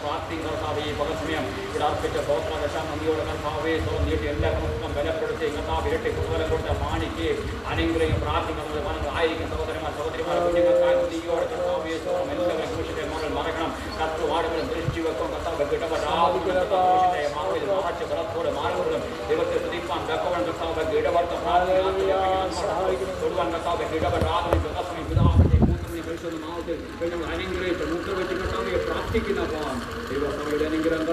പ്രാർത്ഥി കർത്താവ് ഈ പകർച്ചമയം ഇവിടെ അർപ്പിച്ച സ്തോത്രദശ നന്ദിയോടെ കർത്താവെ സ്വന്തം നീട്ടി എല്ലാവർക്കും ബലപ്പെടുത്തി കർത്താവ് ഇരട്ടി കുറുവലം കൊടുത്ത മാണിക്ക് അനുഗ്രഹം പ്രാർത്ഥിക്കുന്നത് മനസ്സിലായിരിക്കും. സഹോദരിമാർ കുഞ്ഞുങ്ങൾക്കായി നന്ദിയോടെ കർത്താവെ സ്വന്തം എല്ലാവരും ഘോഷത്തെ മറവിൽ മറക്കണം. കർത്തവാടുകളും ദൃഷ്ടി വെക്കും കർത്താവ് കിടപെടാതെ മാറിൽ മറച്ച് ബലത്തോടെ മാറുന്നതും ദൈവത്തെ സ്തുതിപ്പാൻ തക്കവണ്ണം കർത്താവ് ഇടവർത്തം കൊടുവാൻ കർത്താവ് ഇടപെടാതെ പിതാവിന്റെ അനുഗ്രഹിച്ച് മുദ്ര വെച്ച് കർത്താവെ പ്രാർത്ഥിക്കുന്ന ദൈവസഭയുടെ അനുഗ്രഹം